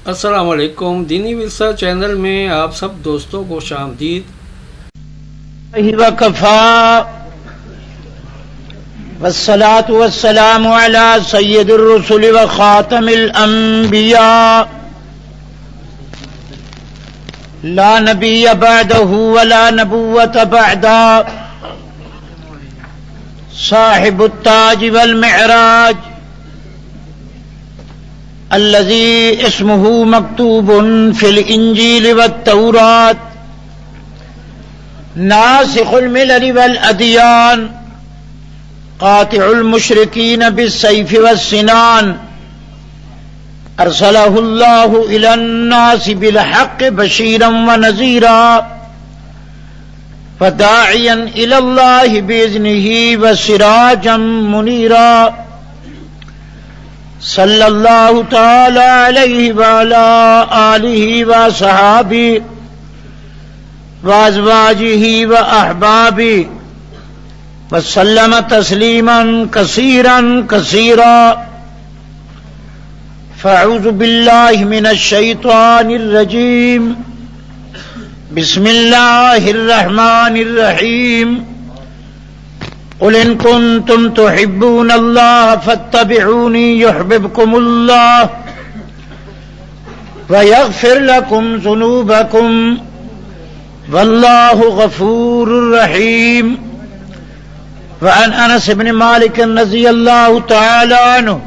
السلام علیکم، دینی ورثہ چینل میں آپ سب دوستوں کو خوش آمدید۔ وکفا والصلاة والسلام على سید الرسل وخاتم الانبیاء لا نبی بعدہ ولا نبوة بعدا صاحب التاج والمعراج الذي اسمه مكتوب في الإنجيل والتوراة ناسخ الملل والأديان قاطع المشركين بالسيف والسنان أرسله الله إلى الناس بالحق بشيرا ونذيرا وداعيا إلى الله بإذنه وسراجا منيرا صلی اللہ تعالی علیہ وعلی آلہ وصحابہ وازواجہ واحبابہ وسلم تسلیما کثیرا کثیرا۔ فاعوذ باللہ من الشیطان الرجیم، بسم اللہ الرحمن الرحیم۔ قل ان کنتم تحبون اللہ فاتبعونی یحببکم اللہ ویغفر لکم ذنوبکم واللہ غفور رحیم۔ وعن انس بن مالک رضی اللہ تعالی عنہ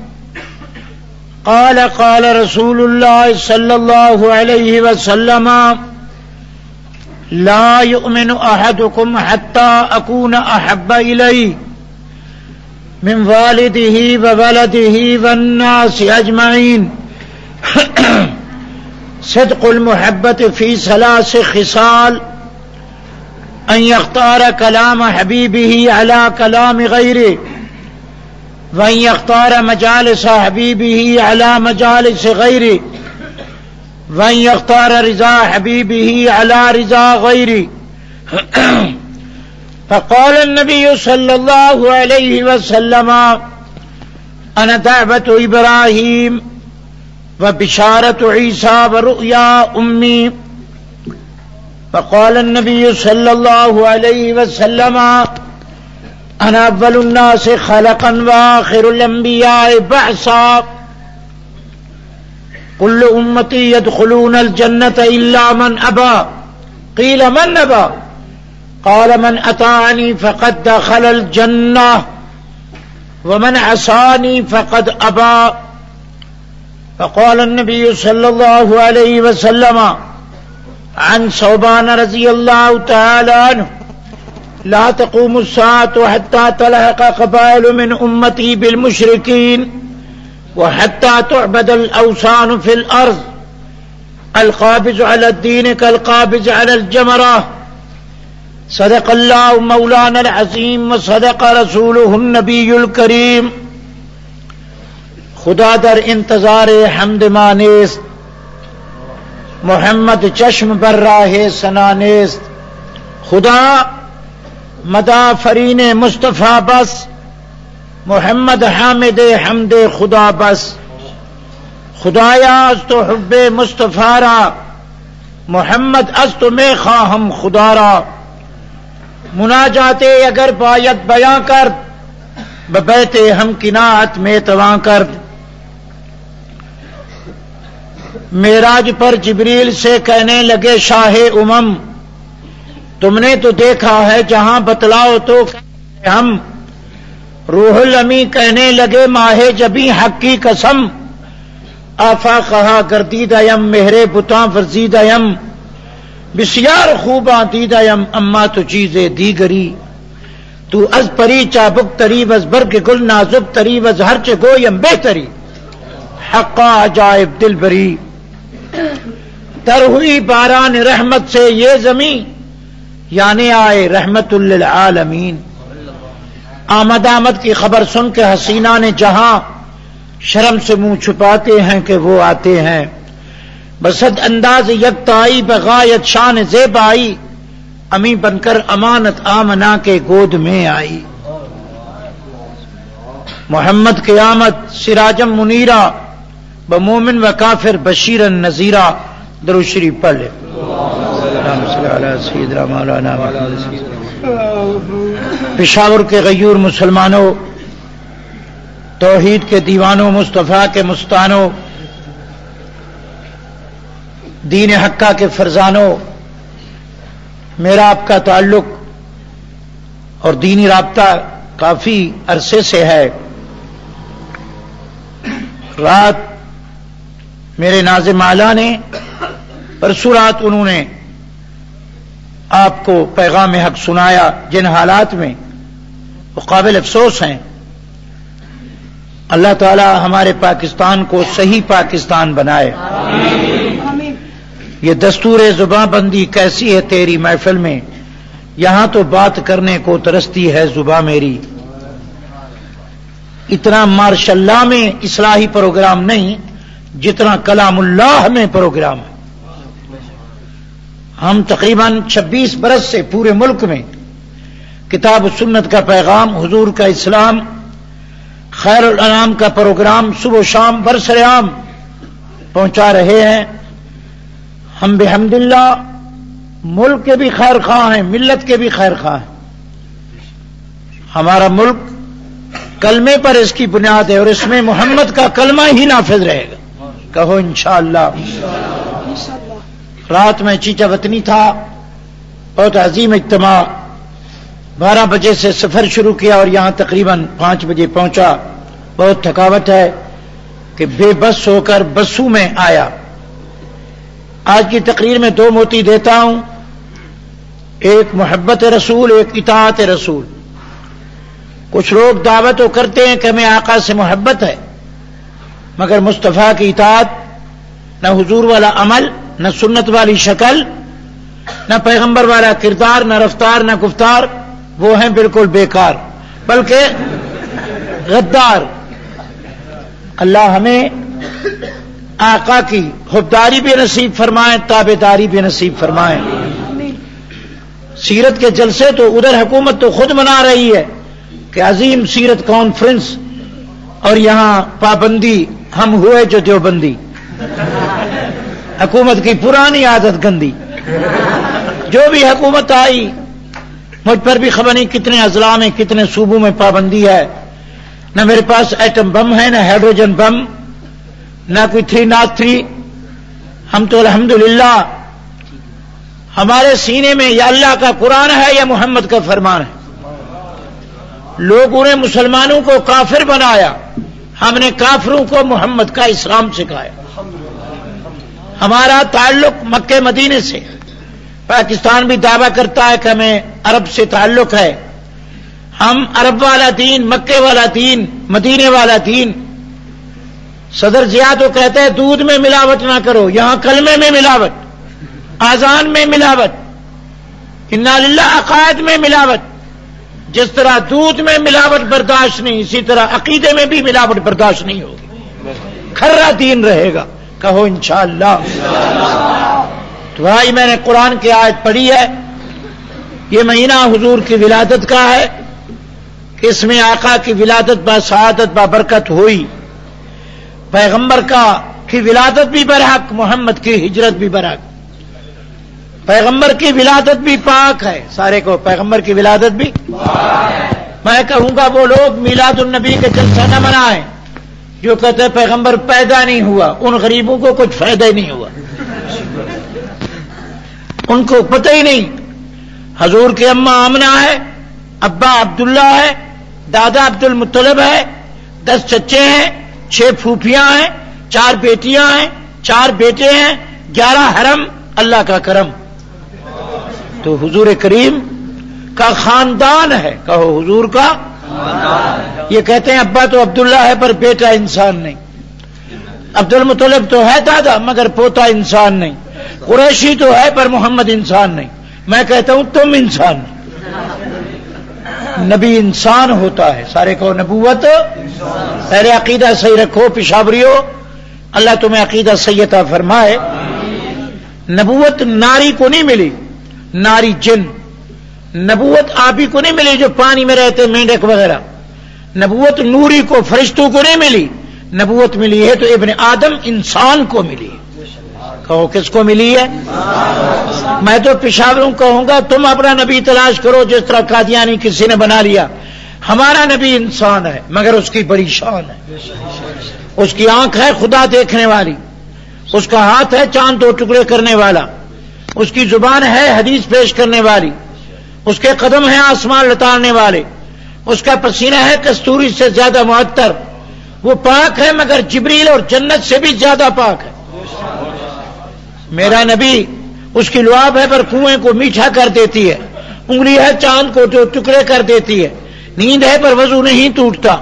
قال قال رسول اللہ صلی اللہ علیہ وسلم لا يؤمن أحدكم حتى أكون أحب إليه من والده وولده والناس أجمعين صدق المحبة في 3 خصال: أن يختار كلام حبيبه على كلام غيره، وأن يختار مجالس حبيبه على مجالس غيره، وَأَن يَخْتَارَ رِضَا حَبِيبِهِ عَلَى رِضَا غَيْرِهِ۔ فقال النبي صلى الله عليه وسلم: أنا دعوة إبراهيم وبشارة عيسى ورؤيا أمي۔ فقال النبي صلى الله عليه وسلم: أنا أول الناس خلقا وآخر الأنبياء بعثا۔ كل امتی يدخلون الجنة الا من ابى۔ قيل من ابى؟ قال من اطاعني فقد دخل الجنة ومن عصاني فقد ابى۔ فقال النبي صلى الله عليه وسلم عن ثوبان رضي الله تعالى عنه: لا تقوم الساعة حتى تلحق قبائل من امتي بالمشركين وحتى تعبد الأوثان في الأرض، القابض على الدين كالقابض على الجمرة۔ صدق الله مولانا العظيم وصدق رسوله النبي الكريم۔ خدا در انتظار حمد مانیست، محمد چشم بر راہ ثنا نیست۔ خدا مدافرین مصطفیٰ بس، محمد حامد حمد خدا بس۔ خدایا از تو حب مصطفیٰ را، محمد از تو میں خواہم خدا را۔ مناجات اگر باید بیاں کرد، ببیت ہم کناعت میں تواں کرد۔ معراج پر جبریل سے کہنے لگے شاہ امم، تم نے تو دیکھا ہے جہاں، بتلاؤ تو ہم۔ روح الامی کہنے لگے ماہ جبیں حق کی قسم، آفا کہا گردیدیم مہرے بتاں ورزیدیم، بسیار خوباں دیدیم اما تو چیزیں دیگری۔ تو از پری چابک تری وز برگ گل نازک تری وز ہرچ گویم بہتری، حقا عجائب دل بری۔ تر ہوئی باران رحمت سے یہ زمین، یعنی آئے رحمت للعالمین۔ آمد کی خبر سن کے حسینہ نے جہاں شرم سے منہ چھپاتے ہیں کہ وہ آتے ہیں، بسد انداز یکتائی بغایت شان زیبائی، امی بن کر امانت آمنہ کے گود میں آئی۔ محمد قیامت سراجم منیرہ بمومن و کافر بشیرا نذیرا. درود شریف پڑھ لے. اللہم صلی علی سیدنا مولانا پشاور کے غیور مسلمانوں، توحید کے دیوانوں، مصطفیٰ کے مستانوں، دین حقہ کے فرزانوں، میرا آپ کا تعلق اور دینی رابطہ کافی عرصے سے ہے. رات میرے ناظم اعلیٰ نے، پرسوں رات انہوں نے آپ کو پیغام حق سنایا جن حالات میں وہ قابل افسوس ہیں. اللہ تعالی ہمارے پاکستان کو صحیح پاکستان بنائے. یہ دستور زباں بندی کیسی ہے تیری محفل میں، یہاں تو بات کرنے کو ترستی ہے زباں میری. اتنا ماشاء اللہ میں اصلاحی پروگرام نہیں جتنا کلام اللہ میں پروگرام ہے. ہم تقریباً 26 برس سے پورے ملک میں کتاب و سنت کا پیغام، حضور کا اسلام، خیر الانام کا پروگرام صبح و شام برسر عام پہنچا رہے ہیں. ہم بحمداللہ ملک کے بھی خیر خواہ ہیں، ملت کے بھی خیر خواہ ہیں. ہمارا ملک کلمے پر اس کی بنیاد ہے اور اس میں محمد کا کلمہ ہی نافذ رہے گا. کہو انشاءاللہ. رات میں چیچا وطنی تھا، بہت عظیم اجتماع. 12 بجے سے سفر شروع کیا اور یہاں تقریباً 5 بجے پہنچا. بہت تھکاوٹ ہے کہ بے بس ہو کر بسوں میں آیا. آج کی تقریر میں 2 موتی دیتا ہوں، ایک محبت رسول، ایک اطاعت رسول. کچھ لوگ دعوت تو کرتے ہیں کہ ہمیں آقا سے محبت ہے، مگر مصطفیٰ کی اطاعت، نہ حضور والا عمل، نہ سنت والی شکل، نہ پیغمبر والا کردار، نہ رفتار، نہ گفتار، وہ ہیں بالکل بیکار، بلکہ غدار. اللہ ہمیں آقا کی حبداری بھی نصیب فرمائے، تابعداری بھی نصیب فرمائے. سیرت کے جلسے تو ادھر حکومت تو خود منا رہی ہے کہ عظیم سیرت کانفرنس، اور یہاں پابندی ہم ہوئے جو دیوبندی. حکومت کی پرانی عادت گندی. جو بھی حکومت آئی، مجھ پر بھی خبر نہیں کتنے اضلاع میں، کتنے صوبوں میں پابندی ہے. نہ میرے پاس ایٹم بم ہے، نہ ہائیڈروجن بم، نہ کوئی 303. ہم تو الحمدللہ ہمارے سینے میں یا اللہ کا قرآن ہے یا محمد کا فرمان ہے. لوگوں نے مسلمانوں کو کافر بنایا، ہم نے کافروں کو محمد کا اسلام سکھایا. ہمارا تعلق مکہ مدینے سے. پاکستان بھی دعویٰ کرتا ہے کہ ہمیں عرب سے تعلق ہے. ہم عرب والا دین، مکے والا دین، مدینے والا دین. صدر ضیاء تو کہتے ہیں دودھ میں ملاوٹ نہ کرو، یہاں کلمے میں ملاوٹ، آذان میں ملاوٹ، انا للہ عقائد میں ملاوٹ. جس طرح دودھ میں ملاوٹ برداشت نہیں، اسی طرح عقیدے میں بھی ملاوٹ برداشت نہیں ہوگی. کھرا دین رہے گا. کہو انشاءاللہ. تو بھائی میں نے قرآن کی آیت پڑھی ہے. یہ مہینہ حضور کی ولادت کا ہے کہ اس میں آقا کی ولادت با سعادت با برکت ہوئی. پیغمبر کی ولادت بھی برحق، محمد کی ہجرت بھی برحق. پیغمبر کی ولادت بھی پاک ہے. سارے کو پیغمبر کی ولادت بھی پاک ہے. میں کہوں گا وہ لوگ میلاد النبی کے جلسہ نہ منائیں جو کہتے ہیں پیغمبر پیدا نہیں ہوا. ان غریبوں کو کچھ فائدہ ہی نہیں ہوا، ان کو پتہ ہی نہیں. حضور کی اماں آمنہ ہے، ابا عبداللہ ہے، دادا عبد المطلب ہے، 10 چچے ہیں، 6 پھوپھیاں ہیں، 4 بیٹیاں ہیں، 4 بیٹے ہیں، 11 حرم. اللہ کا کرم. تو حضور کریم کا خاندان ہے. کہو حضور کا. یہ کہتے ہیں ابا تو عبداللہ ہے پر بیٹا انسان نہیں. عبد المطلب تو ہے دادا مگر پوتا انسان نہیں. قریشی تو ہے پر محمد انسان نہیں. میں کہتا ہوں تم انسان نہیں. نبی انسان ہوتا ہے. سارے کو نبوت. پہلے عقیدہ صحیح رکھو پشاوریو، اللہ تمہیں عقیدہ صحیح عطا فرمائے. نبوت ناری کو نہیں ملی، ناری جن. نبوت آبی کو نہیں ملی جو پانی میں رہتے، مینڈک وغیرہ. نبوت نوری کو، فرشتوں کو نہیں ملی. نبوت ملی ہے تو ابن آدم انسان کو ملی ہے. کہو کس کو ملی ہے؟ میں تو پشاوروں کہوں گا تم اپنا نبی تلاش کرو جس طرح قادیانی کسی نے بنا لیا. ہمارا نبی انسان ہے مگر اس کی بڑی شان ہے. اس کی آنکھ ہے خدا دیکھنے والی، اس کا ہاتھ ہے چاند دو ٹکڑے کرنے والا، اس کی زبان ہے حدیث پیش کرنے والی، اس کے قدم ہیں آسمان لتاڑنے والے، اس کا پسینہ ہے کستوری سے زیادہ معطر. وہ پاک ہے مگر جبریل اور جنت سے بھی زیادہ پاک ہے. میرا نبی اس کی لعاب ہے پر کنویں کو میٹھا کر دیتی ہے، انگلی ہے چاند کو جو ٹکڑے کر دیتی ہے، نیند ہے پر وضو نہیں ٹوٹتا،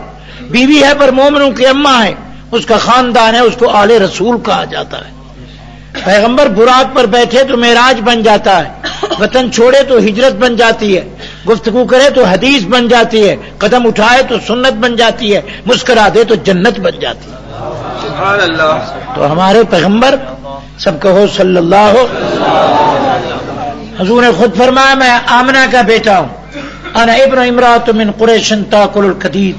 بیوی ہے پر مومنوں کی اماں ہے، اس کا خاندان ہے، اس کو آل رسول کہا جاتا ہے. پیغمبر براق پر بیٹھے تو معراج بن جاتا ہے، وطن چھوڑے تو ہجرت بن جاتی ہے، گفتگو کرے تو حدیث بن جاتی ہے، قدم اٹھائے تو سنت بن جاتی ہے، مسکرا دے تو جنت بن جاتی ہے. سبحان اللہ. تو ہمارے پیغمبر سب کہو صلی اللہ. حضور نے خود فرمایا میں آمنہ کا بیٹا ہوں، انا ابن امرات من قریش تاکل القدید.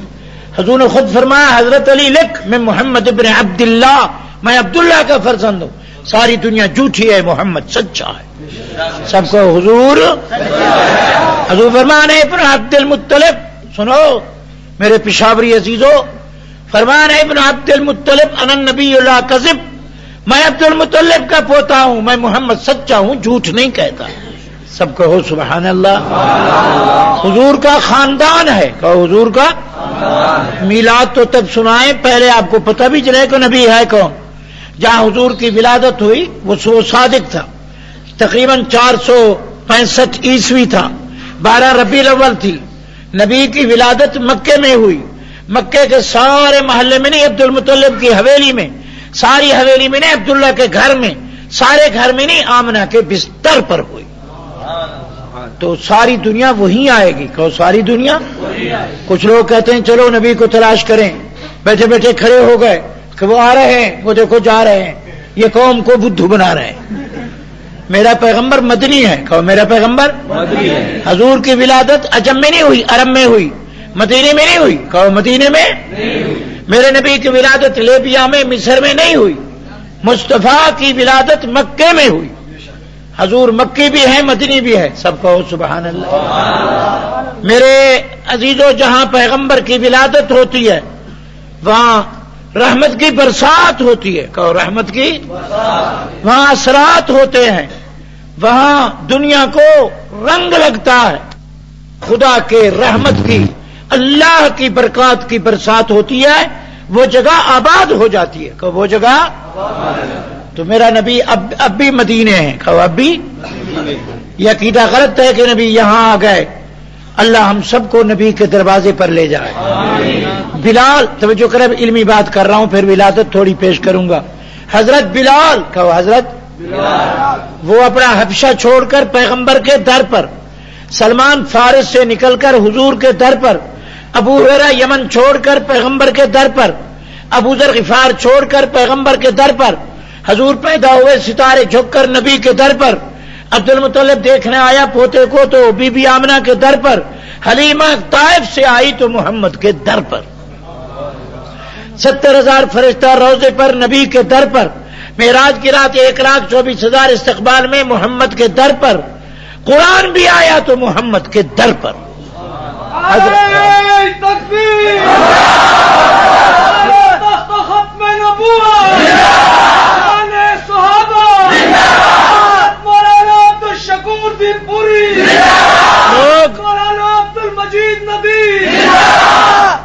حضور نے خود فرمایا حضرت علی لکھ میں محمد ابن عبداللہ، میں عبداللہ کا فرزند ہوں. ساری دنیا جھوٹی ہے، محمد سچا ہے. سب کو حضور. حضور فرمانے ابن عبد المطلب، سنو میرے پشاوری عزیزو، فرمانے ابن عبد المطلب انا النبی لا کذب، میں عبد المطلب کا پوتا ہوں، میں محمد سچا ہوں، جھوٹ نہیں کہتا. سب کہو سبحان اللہ. حضور کا خاندان ہے، کہو حضور کا. میلاد تو تب سنائیں پہلے آپ کو پتہ بھی چلے کہ نبی ہے کون. جہاں حضور کی ولادت ہوئی وہ صادق تھا، تقریباً 465 عیسوی تھا، 12 ربیع الاول تھی. نبی کی ولادت مکے میں ہوئی. مکے کے سارے محلے میں نہیں، عبد المطلب کی حویلی میں، ساری حویلی میں نہیں، عبداللہ کے گھر میں، سارے گھر میں نہیں، آمنہ کے بستر پر ہوئی. تو ساری دنیا وہیں آئے گی. کہو ساری دنیا. کچھ لوگ کہتے ہیں چلو نبی کو تلاش کریں، بیٹھے بیٹھے کھڑے ہو گئے کہ وہ آ رہے ہیں، وہ دیکھو جا رہے ہیں، یہ قوم کو بدھو بنا رہے ہیں. میرا پیغمبر مدنی ہے. کہو میرا پیغمبر مدنی ہے. حضور کی ولادت عجم میں نہیں ہوئی، عرب میں ہوئی، مدینے میں نہیں ہوئی. کہو مدینے میں نہیں ہوئی. میرے نبی کی ولادت لیبیا میں، مصر میں نہیں ہوئی. مصطفیٰ کی ولادت مکے میں ہوئی. حضور مکی بھی ہے مدنی بھی ہے. سب کہو سبحان اللہ. میرے عزیزو جہاں پیغمبر کی ولادت ہوتی ہے وہاں رحمت کی برسات ہوتی ہے. کہو رحمت کی. وہاں اثرات ہوتے ہیں، وہاں دنیا کو رنگ لگتا ہے. خدا کے رحمت کی، اللہ کی برکات کی برسات ہوتی ہے، وہ جگہ آباد ہو جاتی ہے. کہو وہ جگہ. تو میرا نبی اب بھی مدینے ہیں. کہو اب بھی. یہ عقیدہ غلط ہے کہ نبی یہاں آ گئے. اللہ ہم سب کو نبی کے دروازے پر لے جائے. بلال، توجہ کرے علمی بات کر رہا ہوں، پھر ولادت تھوڑی پیش کروں گا. حضرت بلال، کہو حضرت بلال، وہ اپنا حبشہ چھوڑ کر پیغمبر کے در پر، سلمان فارس سے نکل کر حضور کے در پر، ابو ہریرہ یمن چھوڑ کر پیغمبر کے در پر، ابو ذر غفار چھوڑ کر پیغمبر کے در پر، حضور پیدا ہوئے ستارے جھک کر نبی کے در پر، عبد المطلب دیکھنے آیا پوتے کو تو بی بی آمنہ کے در پر، حلیمہ طائف سے آئی تو محمد کے در پر، 70,000 فرشتہ روضے پر نبی کے در پر، معراج کی رات 1,24,000 استقبال میں محمد کے در پر، قرآن بھی آیا تو محمد کے در پر.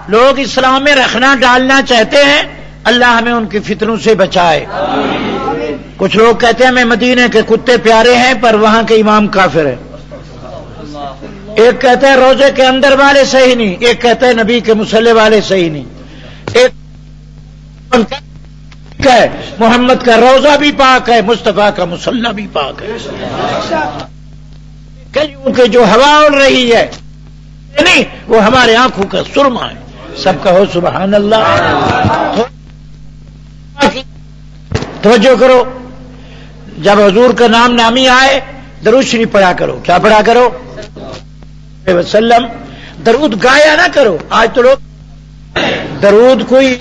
لوگ اسلام میں رکھنا ڈالنا چاہتے ہیں، اللہ ہمیں ان کی فتنوں سے بچائے. کچھ لوگ کہتے ہیں میں مدینے کے کتے پیارے ہیں پر وہاں کے امام کافر ہیں. ایک کہتا ہے روزے کے اندر والے صحیح نہیں، ایک کہتا ہے نبی کے مصلی والے صحیح نہیں. ایک ہے محمد کا روزہ بھی پاک ہے، مصطفیٰ کا مصلی بھی پاک ہے. کیونکہ جو ہوا اڑ رہی ہے نہیں وہ ہمارے آنکھوں کا سرما ہے. سب کہو سبحان اللہ. توجہ کرو، جب حضور کا نام نامی آئے درود شریف پڑھا کرو. کیا پڑھا کرو؟ وسلم. درود گایا نہ کرو. آج تو لوگ درود کوئی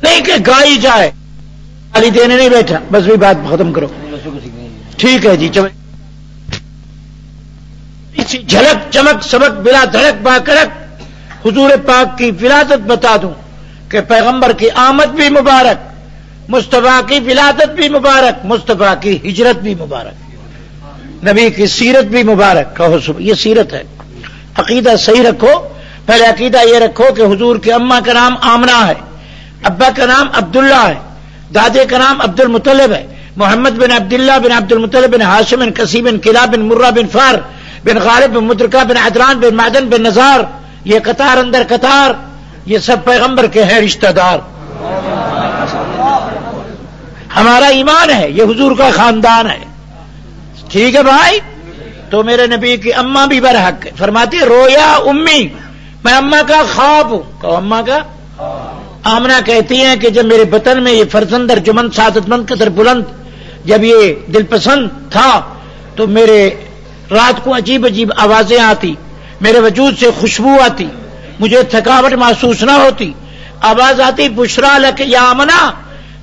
نہیں کہ گائی جائے. گالی دینے نہیں بیٹھا, بس بھی بات ختم کرو. ٹھیک ہے جی, چلو جھلک چمک سبق بلا دھڑک با کرک حضور پاک کی ولادت بتا دوں کہ پیغمبر کی آمد بھی مبارک, مصطفیٰ کی ولادت بھی مبارک, مصطفیٰ کی ہجرت بھی مبارک, نبی کی سیرت بھی مبارک. کہو یہ سیرت ہے. عقیدہ صحیح رکھو. پہلے عقیدہ یہ رکھو کہ حضور کی اماں کا نام آمنہ ہے, ابا کا نام عبداللہ ہے, دادے کا نام عبد المطلب ہے, محمد بن عبداللہ بن عبد المطلب بن ہاشم بن قصی بن کلاب بن مرہ بن فار بن غالب بن مدرکہ بن عدنان بن معدن بن نزار, یہ قطار اندر قطار, یہ سب پیغمبر کے ہیں رشتہ دار. ہمارا ایمان ہے, یہ حضور کا خاندان ہے. ٹھیک ہے بھائی. تو میرے نبی کی اماں بھی برحق ہے. فرماتی رویا امی, میں اماں کا خواب ہوں. کہو اماں کا. آمنہ کہتی ہیں کہ جب میرے بطن میں یہ فرزند ارجمند سعادت مند قدر بلند جب یہ دل پسند تھا تو میرے رات کو عجیب عجیب آوازیں آتی, میرے وجود سے خوشبو آتی, مجھے تھکاوٹ محسوس نہ ہوتی. آواز آتی بشرا لک یا آمنہ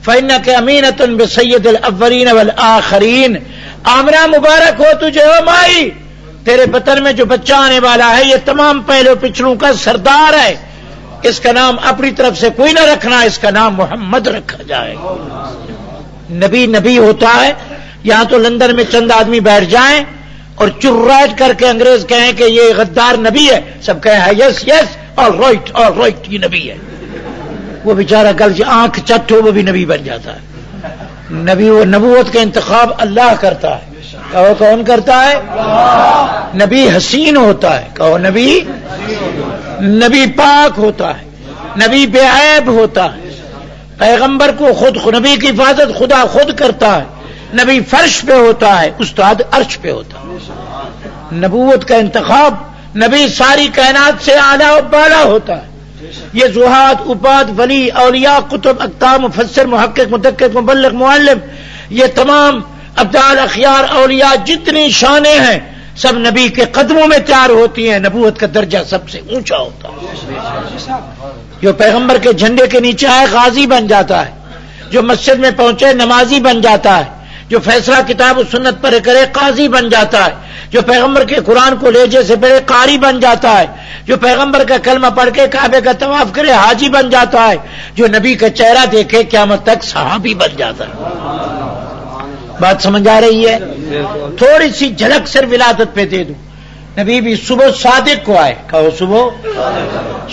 فإنک امینۃ بسید الاولین والآخرین. آمنہ مبارک ہو تجھے او مائی, تیرے بطن میں جو بچہ آنے والا ہے یہ تمام پہلو پچھلوں کا سردار ہے. اس کا نام اپنی طرف سے کوئی نہ رکھنا, اس کا نام محمد رکھا جائے. نبی نبی ہوتا ہے. یہاں تو لندن میں چند آدمی بیٹھ جائیں اور چرائٹ کر کے انگریز کہیں کہ یہ غدار نبی ہے, سب کہیں یس یس آل رائٹ یہ نبی ہے. وہ بیچارہ کل آنکھ چٹ ہو وہ بھی نبی بن جاتا ہے. نبی و نبوت کا انتخاب اللہ کرتا ہے. کہو کون کرتا ہے؟ نبی حسین ہوتا ہے. کہو نبی پاک ہوتا ہے, نبی بے عیب ہوتا ہے. پیغمبر کو خود نبی کی حفاظت خدا خود کرتا ہے. نبی فرش پہ ہوتا ہے, استاد عرش پہ ہوتا ہے. نبوت کا انتخاب نبی ساری کائنات سے اعلیٰ و بالا ہوتا ہے. یہ زہاد عباد ولی اولیاء قطب اقطاب مفسر محقق مدقق مبلغ معلم یہ تمام ابدال اخیار اولیاء جتنی شانیں ہیں سب نبی کے قدموں میں تیار ہوتی ہیں. نبوت کا درجہ سب سے اونچا ہوتا ہے. جو پیغمبر کے جھنڈے کے نیچے آئے غازی بن جاتا ہے, جو مسجد میں پہنچے نمازی بن جاتا ہے, جو فیصلہ کتاب و سنت پر کرے قاضی بن جاتا ہے, جو پیغمبر کے قرآن کو لہجے سے پڑھے قاری بن جاتا ہے, جو پیغمبر کا کلمہ پڑھ کے کعبے کا طواف کرے حاجی بن جاتا ہے, جو نبی کا چہرہ دیکھے قیامت تک صحابی بن جاتا ہے. بات سمجھ آ رہی ہے؟ تھوڑی سی جھلک سر ولادت پہ دے دوں. نبی بھی صبح صادق کو آئے. کہو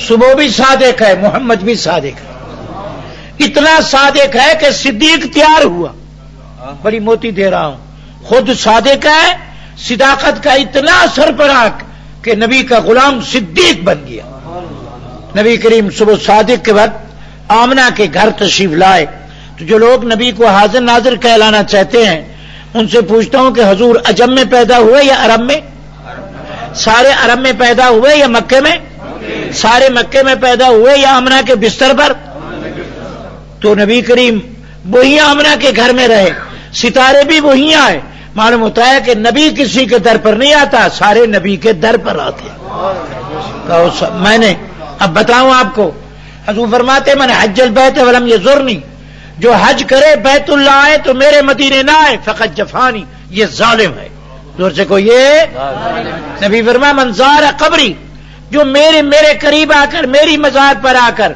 صبح بھی صادق ہے, محمد بھی صادق ہے. اتنا صادق ہے کہ صدیق تیار ہوا. بڑی موتی دے رہا ہوں. خود صادق ہے, صداقت کا اتنا سربراہ کہ نبی کا غلام صدیق بن گیا. نبی کریم صبح صادق کے وقت آمنہ کے گھر تشریف لائے. تو جو لوگ نبی کو حاضر ناظر کہلانا چاہتے ہیں ان سے پوچھتا ہوں کہ حضور عجم میں پیدا ہوئے یا عرب میں؟ سارے عرب میں پیدا ہوئے یا مکے میں؟ سارے مکے میں پیدا ہوئے یا آمنہ کے بستر پر؟ تو نبی کریم وہی آمنہ کے گھر میں رہے, ستارے بھی وہی آئے. معلوم ہوتا ہے کہ نبی کسی کے در پر نہیں آتا, سارے نبی کے در پر آتے. میں نے اب بتاؤں آپ کو, حضور فرماتے میں نے حج البیت ولم یزرنی, جو حج کرے بیت اللہ آئے تو میرے مدینے نہ آئے فقط جفانی, یہ ظالم ہے. زور سے کو یہ نبی فرما من زار قبری, جو میرے قریب آ کر میری مزار پر آ کر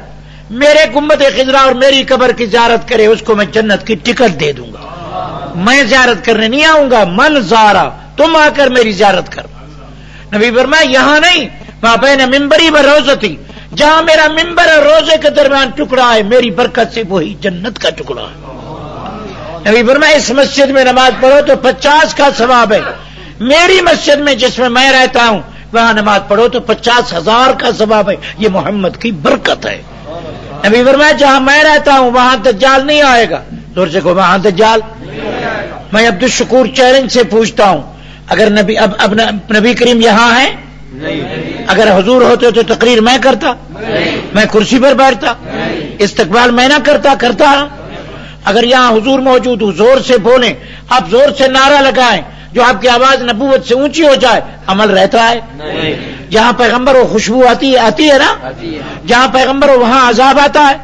میرے گنبد خضرا اور میری قبر کی زیارت کرے اس کو میں جنت کی ٹکٹ دے دوں گا. میں زیارت کرنے نہیں آؤں گا, من زارا, تم آ کر میری زیارت کرو. نبی فرمایا یہاں نہیں, وہاں بین ممبری و روزتی, جہاں میرا ممبر اور روزے کے درمیان ٹکڑا ہے میری برکت سے وہی جنت کا ٹکڑا ہے. نبی فرمایا اس مسجد میں نماز پڑھو تو 50 کا ثواب ہے. میری مسجد میں جس میں رہتا ہوں وہاں نماز پڑھو تو 50,000 کا ثواب ہے. یہ محمد کی برکت ہے. نبی فرمایا جہاں میں رہتا ہوں وہاں دجال نہیں آئے گا. زور سے کو وہاں دجال. میں عبد الشکور چیلنج سے پوچھتا ہوں, اگر نبی کریم یہاں ہے, اگر حضور ہوتے تو تقریر میں کرتا, میں کرسی پر بیٹھتا, استقبال میں نہ کرتا. اگر یہاں حضور موجود ہوں زور سے بولیں, آپ زور سے نعرہ لگائیں جو آپ کی آواز نبوت سے اونچی ہو جائے, عمل رہتا ہے. جہاں پیغمبر ہو خوشبو آتی ہے نا, جہاں پیغمبر ہو وہاں عذاب آتا ہے.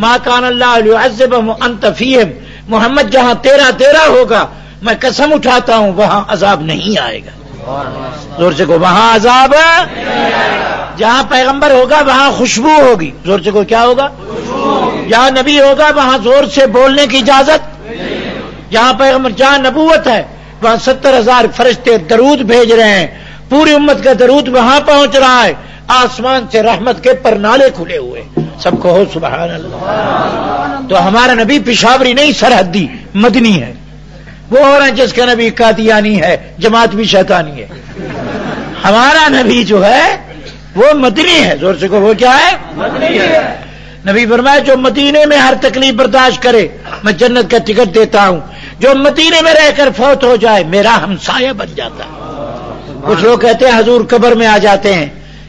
ما کان اللہ لیعذبہم وانت فیہم، محمد جہاں تیرا ہوگا میں قسم اٹھاتا ہوں وہاں عذاب نہیں آئے گا. زور سے کو وہاں عذاب، جہاں پیغمبر ہوگا وہاں خوشبو ہوگی. زور سے کو کیا ہوگا؟ جہاں نبی ہوگا وہاں زور سے بولنے کی اجازت. جہاں پیغمبر، جہاں نبوت ہے وہاں 70,000 فرشتے درود بھیج رہے ہیں، پوری امت کا درود وہاں پہنچ رہا ہے. آسمان سے رحمت کے پرنالے کھلے ہوئے، سب کہو سبحان اللہ. تو ہمارا نبی پشاوری نہیں، سرحدی مدنی ہے. وہ اور ہیں جس کا نبی قادیانی ہے، جماعت بھی شیطانی ہے. ہمارا نبی جو ہے وہ مدنی ہے. زور سے کو وہ کیا ہے؟ مدنی ہے. نبی فرمایا جو مدینے میں ہر تکلیف برداشت کرے میں جنت کا ٹکٹ دیتا ہوں، جو مدینے میں رہ کر فوت ہو جائے میرا ہمسایہ بن جاتا ہے. کچھ لوگ کہتے ہیں حضور قبر میں آ جاتے ہیں.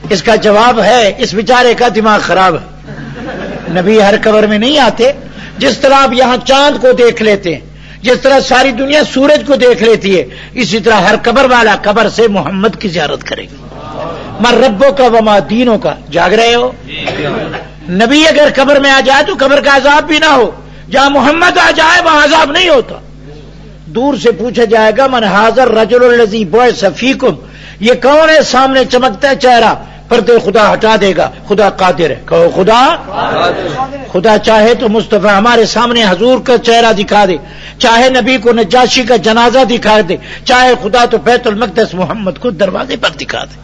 اس کا جواب ہے اس بیچارے کا دماغ خراب ہے. نبی ہر قبر میں نہیں آتے. جس طرح آپ یہاں چاند کو دیکھ لیتے ہیں، جس طرح ساری دنیا سورج کو دیکھ لیتی ہے، اسی طرح ہر قبر والا قبر سے محمد کی زیارت کرے گا. مر ربوں کا وما دینوں کا. جاگ رہے ہو؟ نبی اگر قبر میں آ جائے تو قبر کا عذاب بھی نہ ہو. جہاں محمد آ جائے وہاں عذاب نہیں ہوتا. دور سے پوچھا جائے گا من حاضر رجل الذی بعث فیکم، یہ کون ہے سامنے چمکتا ہے چہرہ؟ پردے خدا ہٹا دے گا. خدا قادر ہے. کہو خدا چاہے تو مصطفیٰ ہمارے سامنے حضور کا چہرہ دکھا دے، چاہے نبی کو نجاشی کا جنازہ دکھا دے، چاہے خدا تو بیت المقدس محمد کو دروازے پر دکھا دے.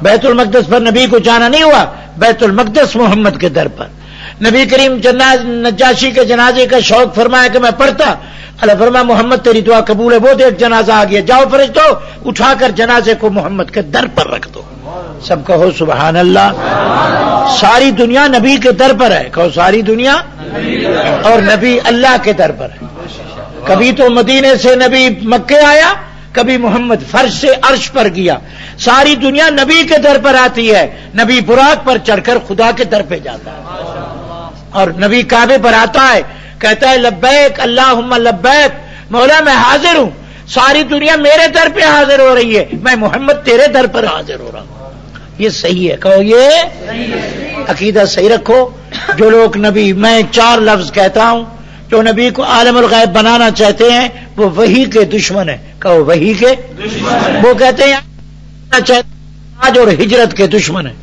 بیت المقدس پر نبی کو جانا نہیں ہوا، بیت المقدس محمد کے در پر. نبی کریم نجاشی کے جنازے کا شوق فرمایا کہ میں پڑھتا، اللہ فرمایا محمد تیری دعا قبول ہے، وہ دیکھ جنازہ آ گیا، جاؤ فرشتو اٹھا کر جنازے کو محمد کے در پر رکھ دو. سب کہو سبحان اللہ. ساری دنیا نبی کے در پر ہے. کہو ساری دنیا، اور نبی اللہ کے در پر ہے. کبھی تو مدینے سے نبی مکے آیا، کبھی محمد فرش سے عرش پر گیا. ساری دنیا نبی کے در پر آتی ہے. نبی براق پر چڑھ کر خدا کے در پہ جاتا ہے، اور نبی کعبے پر آتا ہے، کہتا ہے لبیک اللہم لبیک، مولا میں حاضر ہوں. ساری دنیا میرے در پہ حاضر ہو رہی ہے، میں محمد تیرے در پر حاضر ہو رہا ہوں. یہ صحیح ہے. کہو یہ عقیدہ صحیح رکھو. جو لوگ نبی، میں 4 لفظ کہتا ہوں، جو نبی کو عالم الغیب بنانا چاہتے ہیں وہ وحی کے دشمن ہیں. کہو وحی کے دشمن. وہ کہتے ہیں آج اور ہجرت کے دشمن ہیں.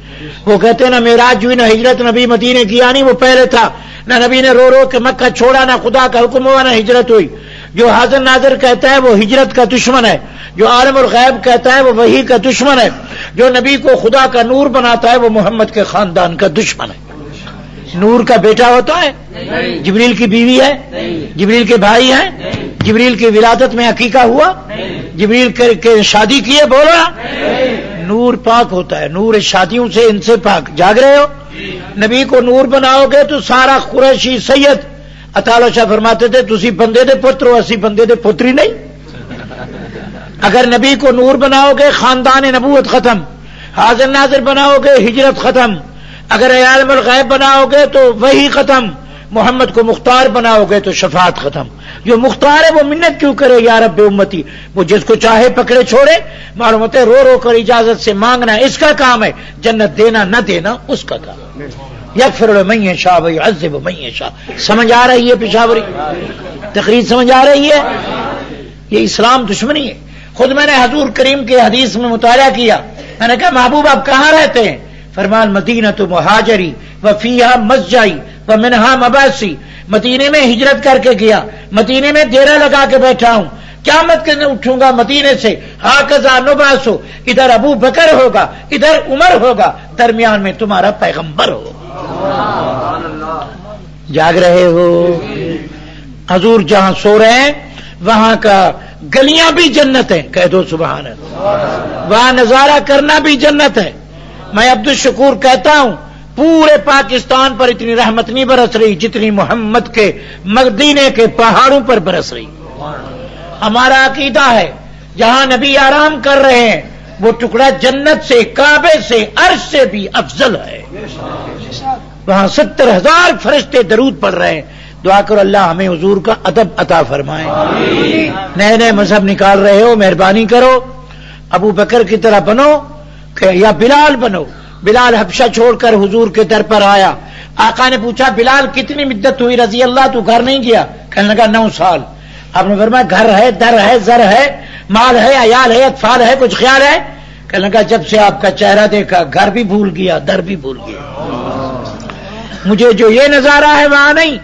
وہ کہتے ہیں نہ معراج ہوئی نہ ہجرت، نبی مدینے کیا نہیں، وہ پہلے تھا. نہ نبی نے رو کے مکہ چھوڑا، نہ خدا کا حکم ہوا، نہ ہجرت ہوئی. جو حاضر ناظر کہتا ہے وہ ہجرت کا دشمن ہے. جو عالم الغیب کہتا ہے وہ وحی کا دشمن ہے. جو نبی کو خدا کا نور بناتا ہے وہ محمد کے خاندان کا دشمن ہے. نور کا بیٹا ہوتا ہے، جبریل کی بیوی ہے، جبریل کے بھائی ہیں، جبریل کی ولادت میں عقیقہ ہوا، جبریل کے شادی کیے. بولا نور پاک ہوتا ہے، نور شادیوں سے ان سے پاک. جاگ رہے ہو؟ نبی کو نور بناؤ گے تو سارا قریشی سید اطالع شاہ فرماتے تھے تسی بندے دے پتر ہو، اسی بندے دے پتری نہیں. اگر نبی کو نور بناؤ گے خاندان نبوت ختم. حاضر ناظر بناؤ گے ہجرت ختم. اگر عالم الغیب بناؤ گے تو وہی ختم. محمد کو مختار بناؤ گے تو شفاعت ختم. جو مختار ہے وہ منت کیوں کرے یا رب امتی؟ وہ جس کو چاہے پکڑے چھوڑے. معلوم ہوتا ہے رو رو کر اجازت سے مانگنا اس کا کام ہے، جنت دینا نہ دینا اس کا کام. یغفر لمن یشاء ویعذب من یشاء. سمجھ آ رہی ہے پشاوری تقریر؟ سمجھ آ رہی ہے؟ یہ اسلام دشمنی ہے. خود میں نے حضور کریم کے حدیث میں مطالعہ کیا. میں نے کہا محبوب آپ کہاں رہتے ہیں؟ فرمان مدینہ تو مہاجری وفیہا مسجعی ومنہا مباسی. مدینے میں ہجرت کر کے گیا، مدینے میں ڈیرا لگا کے بیٹھا ہوں. قیامت کے دن اٹھوں گا مدینے سے. ہاکذا نبعث، ادھر ابو بکر ہوگا، ادھر عمر ہوگا، درمیان میں تمہارا پیغمبر ہوگا. جاگ رہے ہو؟ حضور جہاں سو رہے ہیں وہاں کا گلیاں بھی جنت ہیں. کہہ دو سبحان اللہ. وہاں نظارہ کرنا بھی جنت ہے. میں عبدالشکور کہتا ہوں پورے پاکستان پر اتنی رحمت نہیں برس رہی جتنی محمد کے مدینے کے پہاڑوں پر برس رہی. ہمارا عقیدہ ہے جہاں نبی آرام کر رہے ہیں وہ ٹکڑا جنت سے، کعبے سے، عرش سے بھی افضل ہے. وہاں 70,000 فرشتے درود پڑھ رہے ہیں. دعا کرو اللہ ہمیں حضور کا ادب عطا فرمائے. نئے نئے مذہب نکال رہے ہو، مہربانی کرو ابو بکر کی طرح بنو یا بلال بنو. بلال حبشہ چھوڑ کر حضور کے در پر آیا، آقا نے پوچھا بلال کتنی مدت ہوئی رضی اللہ تو گھر نہیں گیا؟ کہنے لگا 9 سال. آپ نے فرمایا گھر ہے، در ہے، زر ہے، مال ہے، عیال ہے، اطفال ہے، کچھ خیال ہے؟ کہنے لگا جب سے آپ کا چہرہ دیکھا گھر بھی بھول گیا، در بھی بھول گیا. مجھے جو یہ نظارہ ہے وہاں نہیں.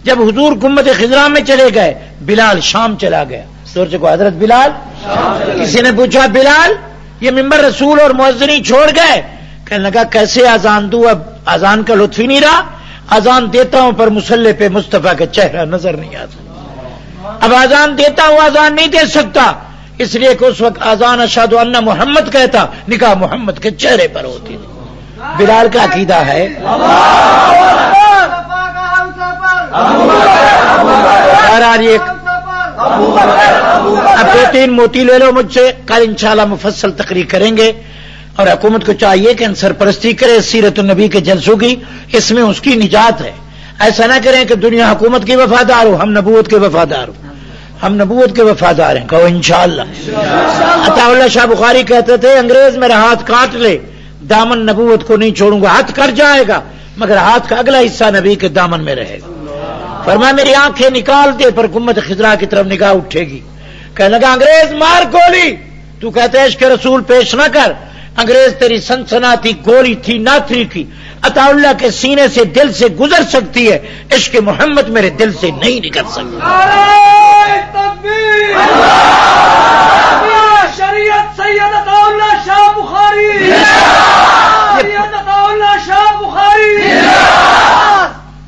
جب حضور گنبد خضرا میں چلے گئے بلال شام چلا گیا. زور سے کو حضرت بلال. کسی نے پوچھا بلال یہ ممبر رسول اور مؤذنی چھوڑ گئے؟ کہنے لگا کیسے اذان دوں، اب اذان کا لطف ہی نہیں رہا. اذان دیتا ہوں پر مصلی پہ مصطفیٰ کا چہرہ نظر نہیں آتا. اب اذان دیتا ہوں اذان نہیں دے سکتا، اس لیے کہ اس وقت اذان اشہد ان محمد کہتا، نگاہ محمد کے چہرے پر ہوتی تھی. بلال کا عقیدہ ہے. اب 2-3 موتی لے لو مجھ سے، کل انشاءاللہ مفصل تقریر کریں گے. اور حکومت کو چاہیے کہ سرپرستی کرے سیرت النبی کے جلسوں کی، اس میں اس کی نجات ہے. ایسا نہ کریں کہ دنیا حکومت کی وفادار ہو، ہم نبوت کے وفادار ہو. ہم نبوت کے وفادار ہیں. کہو انشاءاللہ. عطا اللہ شاہ بخاری کہتے تھے انگریز میرا ہاتھ کاٹ لے دامن نبوت کو نہیں چھوڑوں گا. ہاتھ کٹ جائے گا مگر ہاتھ کا اگلا حصہ نبی کے دامن میں رہے گا. فرمایا میری آنکھیں نکال دے پر گنبد خضرا کی طرف نگاہ اٹھے گی. کہنے لگا انگریز مار گولی، تو کہتے عشق رسول پیش نہ کر. انگریز تیری سنسناتی گولی تھی ناتری کی، عطا اللہ کے سینے سے دل سے گزر سکتی ہے، عشق محمد میرے دل سے نہیں نکل سکتی. شریعت سید عطا اللہ شاہ بخاری، سید عطا اللہ شاہ بخاری.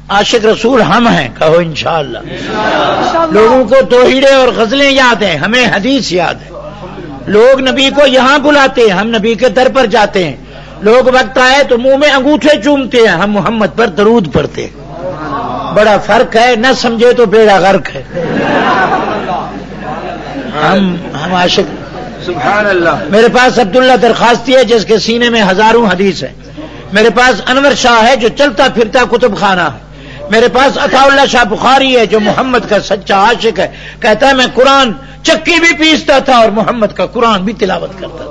عاشق رسول ہم ہیں. کہو انشاءاللہ. لوگوں کو توحیدیں اور غزلیں یاد ہیں، ہمیں حدیث یاد ہے. لوگ نبی کو یہاں بلاتے ہیں، ہم نبی کے در پر جاتے ہیں. لوگ وقت آئے تو منہ میں انگوٹھے چومتے ہیں، ہم محمد پر درود پڑھتے ہیں. بڑا فرق ہے، نہ سمجھے تو بیڑا غرق ہے. ہم عاشق. سبحان اللہ. میرے پاس عبداللہ درخواستی ہے جس کے سینے میں ہزاروں حدیث ہیں. میرے پاس انور شاہ ہے جو چلتا پھرتا کتب خانہ ہے. میرے پاس عطا اللہ شاہ بخاری ہے جو محمد کا سچا عاشق ہے. کہتا ہے میں قرآن چکی بھی پیستا تھا اور محمد کا قرآن بھی تلاوت کرتا تھا.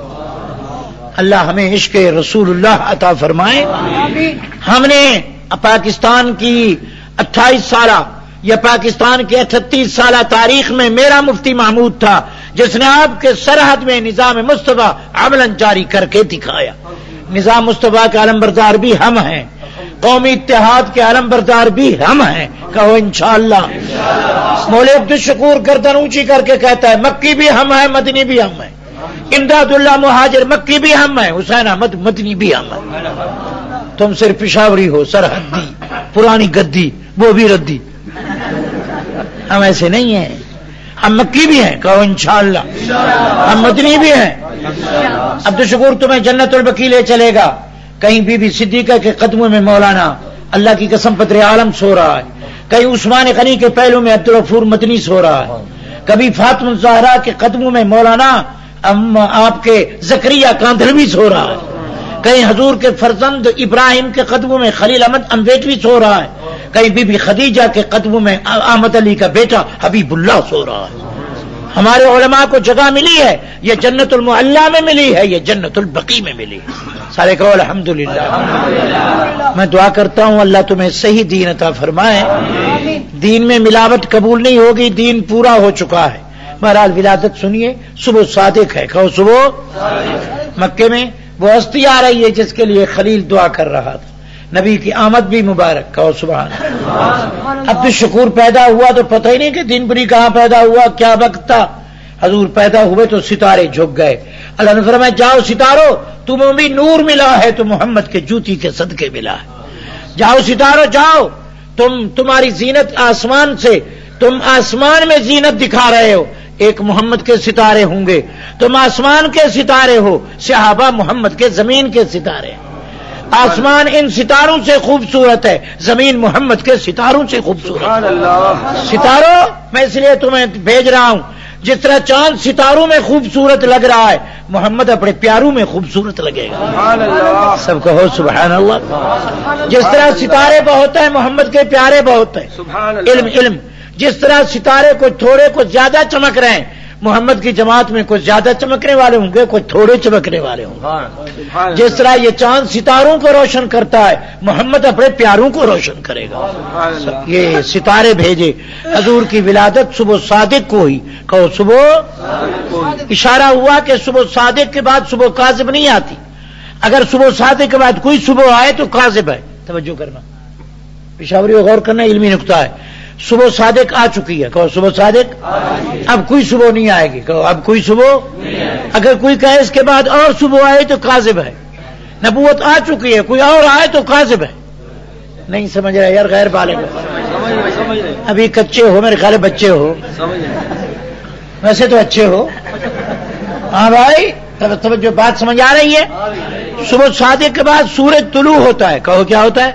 اللہ ہمیں عشق رسول اللہ عطا فرمائے. ہم نے پاکستان کی 28 سالہ یا پاکستان کے 38 سالہ تاریخ میں میرا مفتی محمود تھا جس نے آپ کے سرحد میں نظام مصطفیٰ عملاً جاری کر کے دکھایا. نظام مصطفیٰ کے علمبردار بھی ہم ہیں، قومی اتحاد کے علمبردار بھی ہم ہیں. کہو انشاءاللہ. مولوی عبدالشکور گردن اونچی کر کے کہتا ہے مکی بھی ہم ہیں، مدنی بھی ہم ہیں. امداد اللہ مہاجر مکی بھی ہم ہیں، حسین احمد مدنی بھی ہم ہیں. تم صرف پشاوری ہو، سرحدی، پرانی گدی، وہ بھی ردی. ہم ایسے نہیں ہیں، ہم مکی بھی ہیں. کہو انشاءاللہ. ہم مدنی بھی ہیں. عبدالشکور تمہیں جنت البقیع لے چلے گا. کہیں بی بی صدیقہ کے قدموں میں مولانا اللہ کی قسم پدر عالم سو رہا ہے. کہیں عثمان غنی کے پہلو میں عبدالغفور مدنی سو رہا ہے. کبھی فاطمہ الزہرا کے قدموں میں مولانا آپ کے زکریا کاندھلوی سو رہا ہے. کہیں حضور کے فرزند ابراہیم کے قدموں میں خلیل احمد امبیٹوی سو رہا ہے. کہیں بی بی خدیجہ کے قدموں میں احمد علی کا بیٹا حبیب اللہ سو رہا ہے. ہمارے علماء کو جگہ ملی ہے، یہ جنت المعلا میں ملی ہے، یہ جنت البقیع میں ملی. سارے کہو الحمدللہ. میں دعا کرتا ہوں اللہ تمہیں صحیح دین عطا فرمائے. دین میں ملاوٹ قبول نہیں ہوگی، دین پورا ہو چکا ہے. بہرحال ولادت سنیے. صبح صادق ہے. کہو صبح. مکے میں وہ ہستی آ رہی ہے جس کے لیے خلیل دعا کر رہا تھا. نبی کی آمد بھی مبارک. کہو سبحان اللہ. عبدالشکور پیدا ہوا تو پتہ ہی نہیں کہ دن بری کہاں پیدا ہوا، کیا وقت تھا. حضور پیدا ہوئے تو ستارے جھک گئے. اللہ نے فرمایا جاؤ ستاروں، تمہیں بھی نور ملا ہے تو محمد کے جوتی کے صدقے ملا ہے. جاؤ ستاروں جاؤ، تمہاری زینت آسمان سے، تم آسمان میں زینت دکھا رہے ہو، ایک محمد کے ستارے ہوں گے. تم آسمان کے ستارے ہو، صحابہ محمد کے زمین کے ستارے. آسمان ان ستاروں سے خوبصورت ہے، زمین محمد کے ستاروں سے خوبصورت. ستاروں میں اس لیے تمہیں بھیج رہا ہوں، جس طرح چاند ستاروں میں خوبصورت لگ رہا ہے، محمد اپنے پیاروں میں خوبصورت لگے گا. سب کہو سبحان اللہ. جس طرح ستارے بہت ہیں، محمد کے پیارے بہت ہیں. علم جس طرح ستارے کو تھوڑے کو زیادہ چمک رہے ہیں، محمد کی جماعت میں کچھ زیادہ چمکنے والے ہوں گے، کچھ تھوڑے چمکنے والے ہوں گے۔ جس طرح یہ چاند ستاروں کو روشن کرتا ہے، محمد اپنے پیاروں کو روشن کرے گا۔ یہ ستارے بھیجے، حضور کی ولادت صبح صادق کو ہوئی، کہو صبح، اشارہ ہوا کہ صبح صادق کے بعد صبح کاذب نہیں آتی، اگر صبح صادق کے بعد کوئی صبح آئے تو کاذب ہے۔ توجہ کرنا، پشاوری کو غور کرنا، علمی نقطہ ہے۔ صبح صادق آ چکی ہے، کہو صبح صادق، اب کوئی صبح نہیں آئے گی، کہو اب کوئی صبح، اگر کوئی کہے اس کے بعد اور صبح آئے تو کاذب ہے۔ نبوت آ چکی ہے، کوئی اور آئے تو کاذب ہے۔ نہیں سمجھ رہے یار، غیر بالغ ابھی کچے ہو، میرے خیال بچے ہو، ویسے تو اچھے ہو۔ ہاں بھائی توجہ، بات سمجھ آ رہی ہے؟ صبح صادق کے بعد سورج طلوع ہوتا ہے، کہو کیا ہوتا ہے؟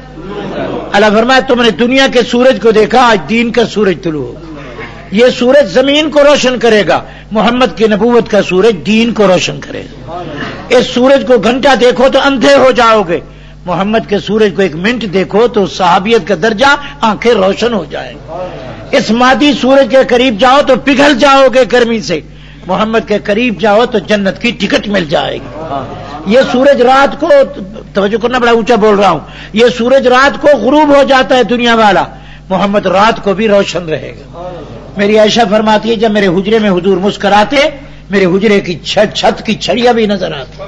اللہ فرمایا تم نے دنیا کے سورج کو دیکھا، آج دین کا سورج طلوع ہو۔ یہ سورج زمین کو روشن کرے گا، محمد کی نبوت کا سورج دین کو روشن کرے گا۔ اس سورج کو گھنٹہ دیکھو تو اندھے ہو جاؤ گے، محمد کے سورج کو ایک منٹ دیکھو تو صحابیت کا درجہ، آنکھیں روشن ہو جائیں۔ اس مادی سورج کے قریب جاؤ تو پگھل جاؤ گے گرمی سے، محمد کے قریب جاؤ تو جنت کی ٹکٹ مل جائے گی۔ یہ سورج رات کو، توجہ کرنا بڑا اونچا بول رہا ہوں، یہ سورج رات کو غروب ہو جاتا ہے دنیا والا، محمد رات کو بھی روشن رہے گا۔ میری عائشہ فرماتی ہے جب میرے حجرے میں حضور مسکراتے، میرے حجرے کی چھت کی چھڑیاں بھی نظر آتی۔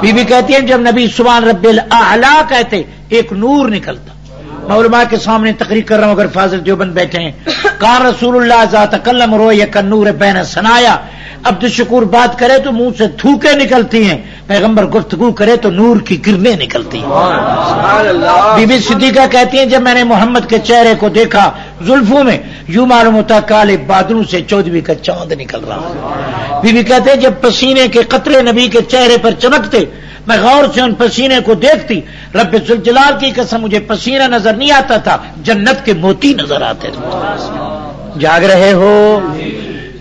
بی بی کہتی ہیں جب نبی سبحان رب الاعلی کہتے ایک نور نکلتا۔ میں علماء کے سامنے تقریر کر رہا ہوں، اگر فاضل دیوبند بیٹھے ہیں، کان رسول اللہ ذات تکلم روی کنور بین ثنایا، عبد الشکور بات کرے تو منہ سے تھوکے نکلتی ہیں، پیغمبر گفتگو کرے تو نور کی کرنیں نکلتی ہیں۔ بی بی صدیقہ کہتی ہیں جب میں نے محمد کے چہرے کو دیکھا، زلفوں میں یوں معلوم ہوتا کالے بادلوں سے 14ویں کا چاند نکل رہا۔ بی بی کہتے ہیں جب پسینے کے قطرے نبی کے چہرے پر چمکتے، میں غور سے ان پسینے کو دیکھتی، رب ذوالجلال کی قسم مجھے پسینہ نظر نہیں آتا تھا، جنت کے موتی نظر آتے تھے۔ جاگ رہے ہو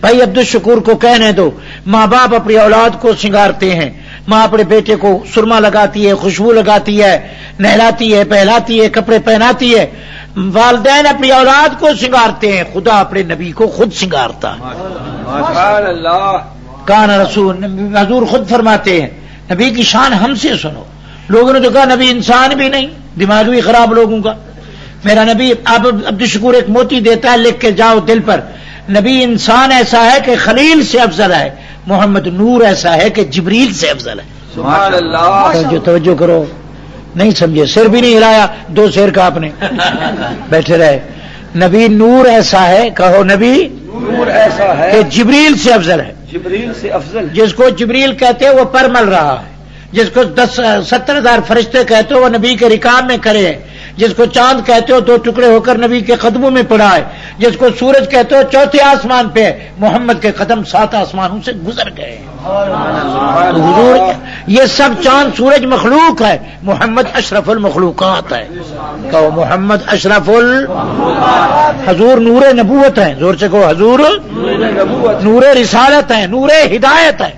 بھائی؟ عبد الشکور کو کہنے دو، ماں باپ اپنی اولاد کو سنگارتے ہیں، ماں اپنے بیٹے کو سرما لگاتی ہے، خوشبو لگاتی ہے، نہلاتی ہے، پہلاتی ہے، کپڑے پہناتی ہے، والدین اپنی اولاد کو سنگارتے ہیں، خدا اپنے نبی کو خود سنگارتا ہے۔ کان رسول، حضور خود فرماتے ہیں نبی کی شان ہم سے سنو۔ لوگوں نے تو کہا نبی انسان بھی نہیں، دماغ بھی خراب لوگوں کا۔ میرا نبی، آپ عبد الشکور ایک موتی دیتا ہے، لکھ کے جاؤ دل پر، نبی انسان ایسا ہے کہ خلیل سے افضل ہے، محمد نور ایسا ہے کہ جبریل سے افضل ہے۔ سبحان اللہ، توجہ کرو، نہیں سمجھے، سر بھی نہیں ہلایا، 2 سیر کا آپ نے بیٹھے رہے۔ نبی نور ایسا ہے، کہو نبی نور ایسا ہے کہ جبریل سے افضل ہے، جبریل سے افضل۔ جس کو جبریل کہتے وہ پر مل رہا ہے، جس کو 70,000 فرشتے کہتے ہو وہ نبی کے رکاب میں کھڑے ہیں، جس کو چاند کہتے ہو 2 ٹکڑے ہو کر نبی کے قدموں میں پڑا ہے، جس کو سورج کہتے ہو 4تھے آسمان پہ ہے، محمد کے قدم 7 آسمانوں سے گزر گئے ہیں۔ تو حضور، یہ سب چاند سورج مخلوق ہے، محمد اشرف المخلوقات ہے، کہو محمد اشرف حضور نور نبوت ہے، زور سے کہو حضور نور رسالت ہے، نور ہدایت ہے۔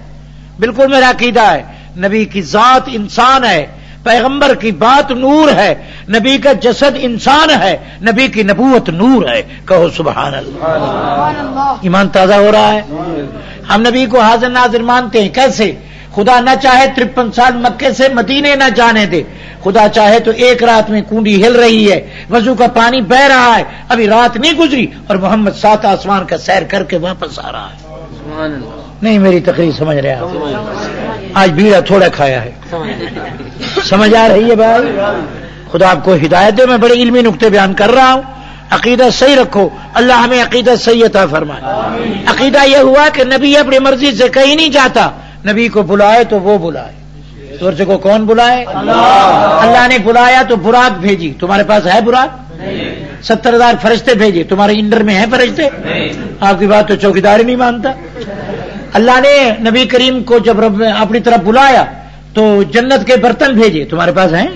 بالکل میرا عقیدہ ہے، نبی کی ذات انسان ہے، پیغمبر کی بات نور ہے، نبی کا جسد انسان ہے، نبی کی نبوت نور ہے، کہو سبحان اللہ۔ ایمان تازہ ہو رہا ہے؟ ہم نبی کو حاضر ناظر مانتے ہیں، کیسے؟ خدا نہ چاہے 53 سال مکے سے مدینے نہ جانے دے، خدا چاہے تو ایک رات میں کنڈی ہل رہی ہے، وضو کا پانی بہ رہا ہے، ابھی رات نہیں گزری اور محمد 7 آسمان کا سیر کر کے واپس آ رہا ہے۔ نہیں میری تقریر سمجھ رہے آپ؟ آج بیڑا تھوڑا کھایا ہے، سمجھ آ رہی ہے بھائی؟ خدا آپ کو ہدایت دے، میں بڑے علمی نقطے بیان کر رہا ہوں۔ عقیدہ صحیح رکھو، اللہ ہمیں عقیدہ صحیح عطا فرمائے۔ عقیدہ یہ ہوا کہ نبی اپنی مرضی سے کہیں نہیں جاتا، نبی کو بلائے تو وہ بلائے۔ زور سے کو کون بلائے؟ اللہ نے بلایا تو براق بھیجی، تمہارے پاس ہے براق؟ 70,000 فرشتے بھیجے، تمہارے انڈر میں ہیں فرشتے؟ آپ کی بات تو چوکیدار ہی نہیں مانتا۔ اللہ نے نبی کریم کو جب رب اپنی طرف بلایا تو جنت کے برتن بھیجے، تمہارے پاس ہیں؟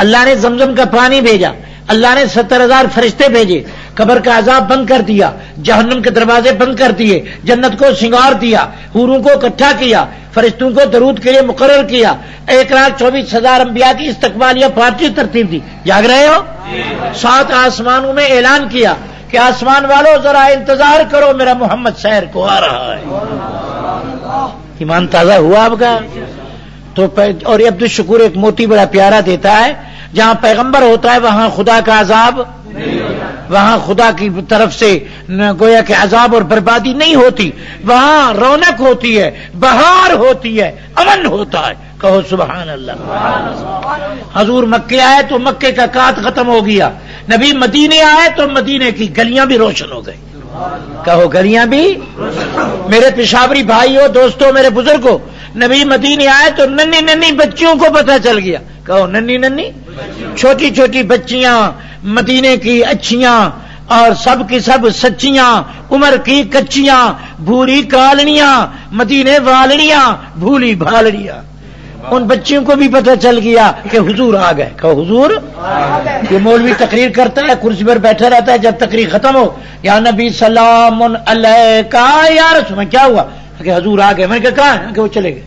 اللہ نے زمزم کا پانی بھیجا، اللہ نے 70,000 فرشتے بھیجے، قبر کا عذاب بند کر دیا، جہنم کے دروازے بند کر دیے، جنت کو سنگار دیا، حوروں کو اکٹھا کیا، فرشتوں کو درود کے لیے مقرر کیا، 1,24,000 انبیاء کی استقبالیہ پارٹی ترتیب دی۔ جاگ رہے ہو؟ 7 آسمانوں میں اعلان کیا کہ آسمان والوں ذرا انتظار کرو، میرا محمد سیر کو آ رہا ہے۔ ایمان تازہ ہوا آپ کا؟ تو اور یہ عبد الشکور ایک موتی بڑا پیارا دیتا ہے، جہاں پیغمبر ہوتا ہے وہاں خدا کا عذاب، وہاں خدا کی طرف سے گویا کہ عذاب اور بربادی نہیں ہوتی، وہاں رونق ہوتی ہے، بہار ہوتی ہے، امن ہوتا ہے۔ کہو سبحان اللہ۔ حضور مکے آئے تو مکے کا کات ختم ہو گیا، نبی مدینے آئے تو مدینے کی گلیاں بھی روشن ہو گئی۔ کہو گلیاں بھی۔ میرے پشاوری بھائیوں، دوستوں، میرے بزرگوں، نبی مدینے آئے تو ننھی ننھی بچیوں کو پتہ چل گیا۔ کہو ننھی ننھی چھوٹی چھوٹی بچیاں، مدینے کی اچھیاں اور سب کی سب سچیاں، عمر کی کچیاں، بھوری کالڑیاں، مدینے والڑیاں، بھولی بھالڑیاں، ان بچیوں کو بھی پتہ چل گیا کہ حضور آ گئے۔ کہو حضور۔ یہ مولوی تقریر کرتا ہے، کرسی پر بیٹھا رہتا ہے، جب تقریر ختم ہو، یا نبی سلام علیکہ یا رسول، میں کیا ہوا کہ حضور آ گئے؟ میں نے کہا کہاں کہ وہ چلے گئے۔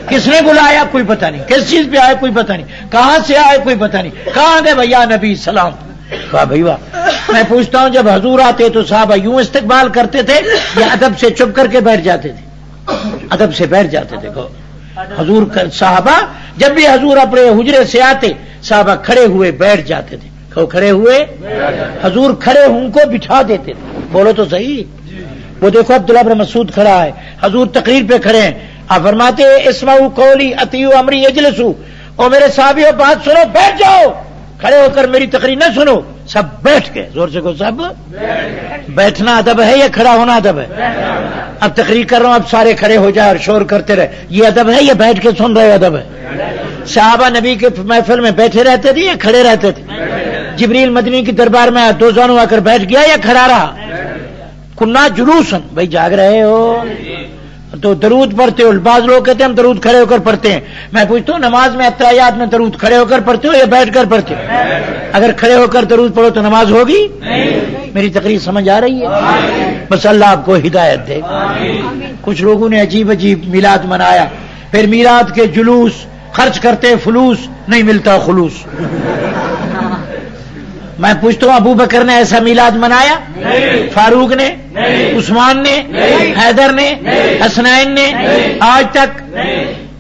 کس نے بلایا کوئی پتہ نہیں، کس چیز پہ آئے کوئی پتہ نہیں، کہاں سے آئے کوئی پتہ نہیں، کہاں گئے بھیا نبی سلام۔ واہ بھائی واہ۔ میں پوچھتا ہوں جب حضور آتے تو صحابہ یوں استقبال کرتے تھے یا ادب سے چپ کر کے بیٹھ جاتے تھے؟ ادب سے بیٹھ جاتے تھے۔ حضور صحابہ جب بھی حضور اپنے حجرے سے آتے، صحابہ کھڑے ہوئے بیٹھ جاتے تھے۔ کھڑے ہوئے، حضور کھڑے ان کو بٹھا دیتے تھے۔ بولو تو صحیح۔ وہ دیکھو عبداللہ بن مسعود کھڑا ہے، حضور تقریر پہ کھڑے ہیں، آپ فرماتے اسمعوا قولی اطیعوا امری اجلسوا، اور میرے صحابیوں بات سنو، بیٹھ جاؤ، کھڑے ہو کر میری تقریر نہ سنو۔ سب بیٹھ گئے، زور سے کو سب۔ بیٹھنا ادب ہے یا کھڑا ہونا ادب ہے؟ اب تقریر کر رہا ہوں، اب سارے کھڑے ہو جائے اور شور کرتے رہے، یہ ادب ہے یا بیٹھ کے سن رہے ادب ہے؟ صحابہ نبی کے محفل میں بیٹھے رہتے تھے یا کھڑے رہتے تھے؟ جبریل مدنی کی دربار میں دو زانوں آ کر بیٹھ گیا یا کھڑا رہا؟ کنا جلوسن، بھائی جاگ رہے ہو تو درود پڑھتے ہو۔ بعض لوگ کہتے ہیں ہم درود کھڑے ہو کر پڑھتے ہیں، میں پوچھتا ہوں نماز میں اتحیات میں درود کھڑے ہو کر پڑھتے ہو یا بیٹھ کر پڑھتے ہو؟ اگر کھڑے ہو کر درود پڑھو تو نماز ہوگی؟ میری تقریر سمجھ آ رہی ہے؟ بس اللہ آپ کو ہدایت دے۔ کچھ لوگوں نے عجیب عجیب میلاد منایا، پھر میلاد کے جلوس خرچ کرتے فلوس، نہیں ملتا خلوص۔ میں پوچھتا ہوں ابو بکر نے ایسا میلاد منایا؟ فاروق نے، عثمان نے، حیدر نے، حسنین نے؟ آج تک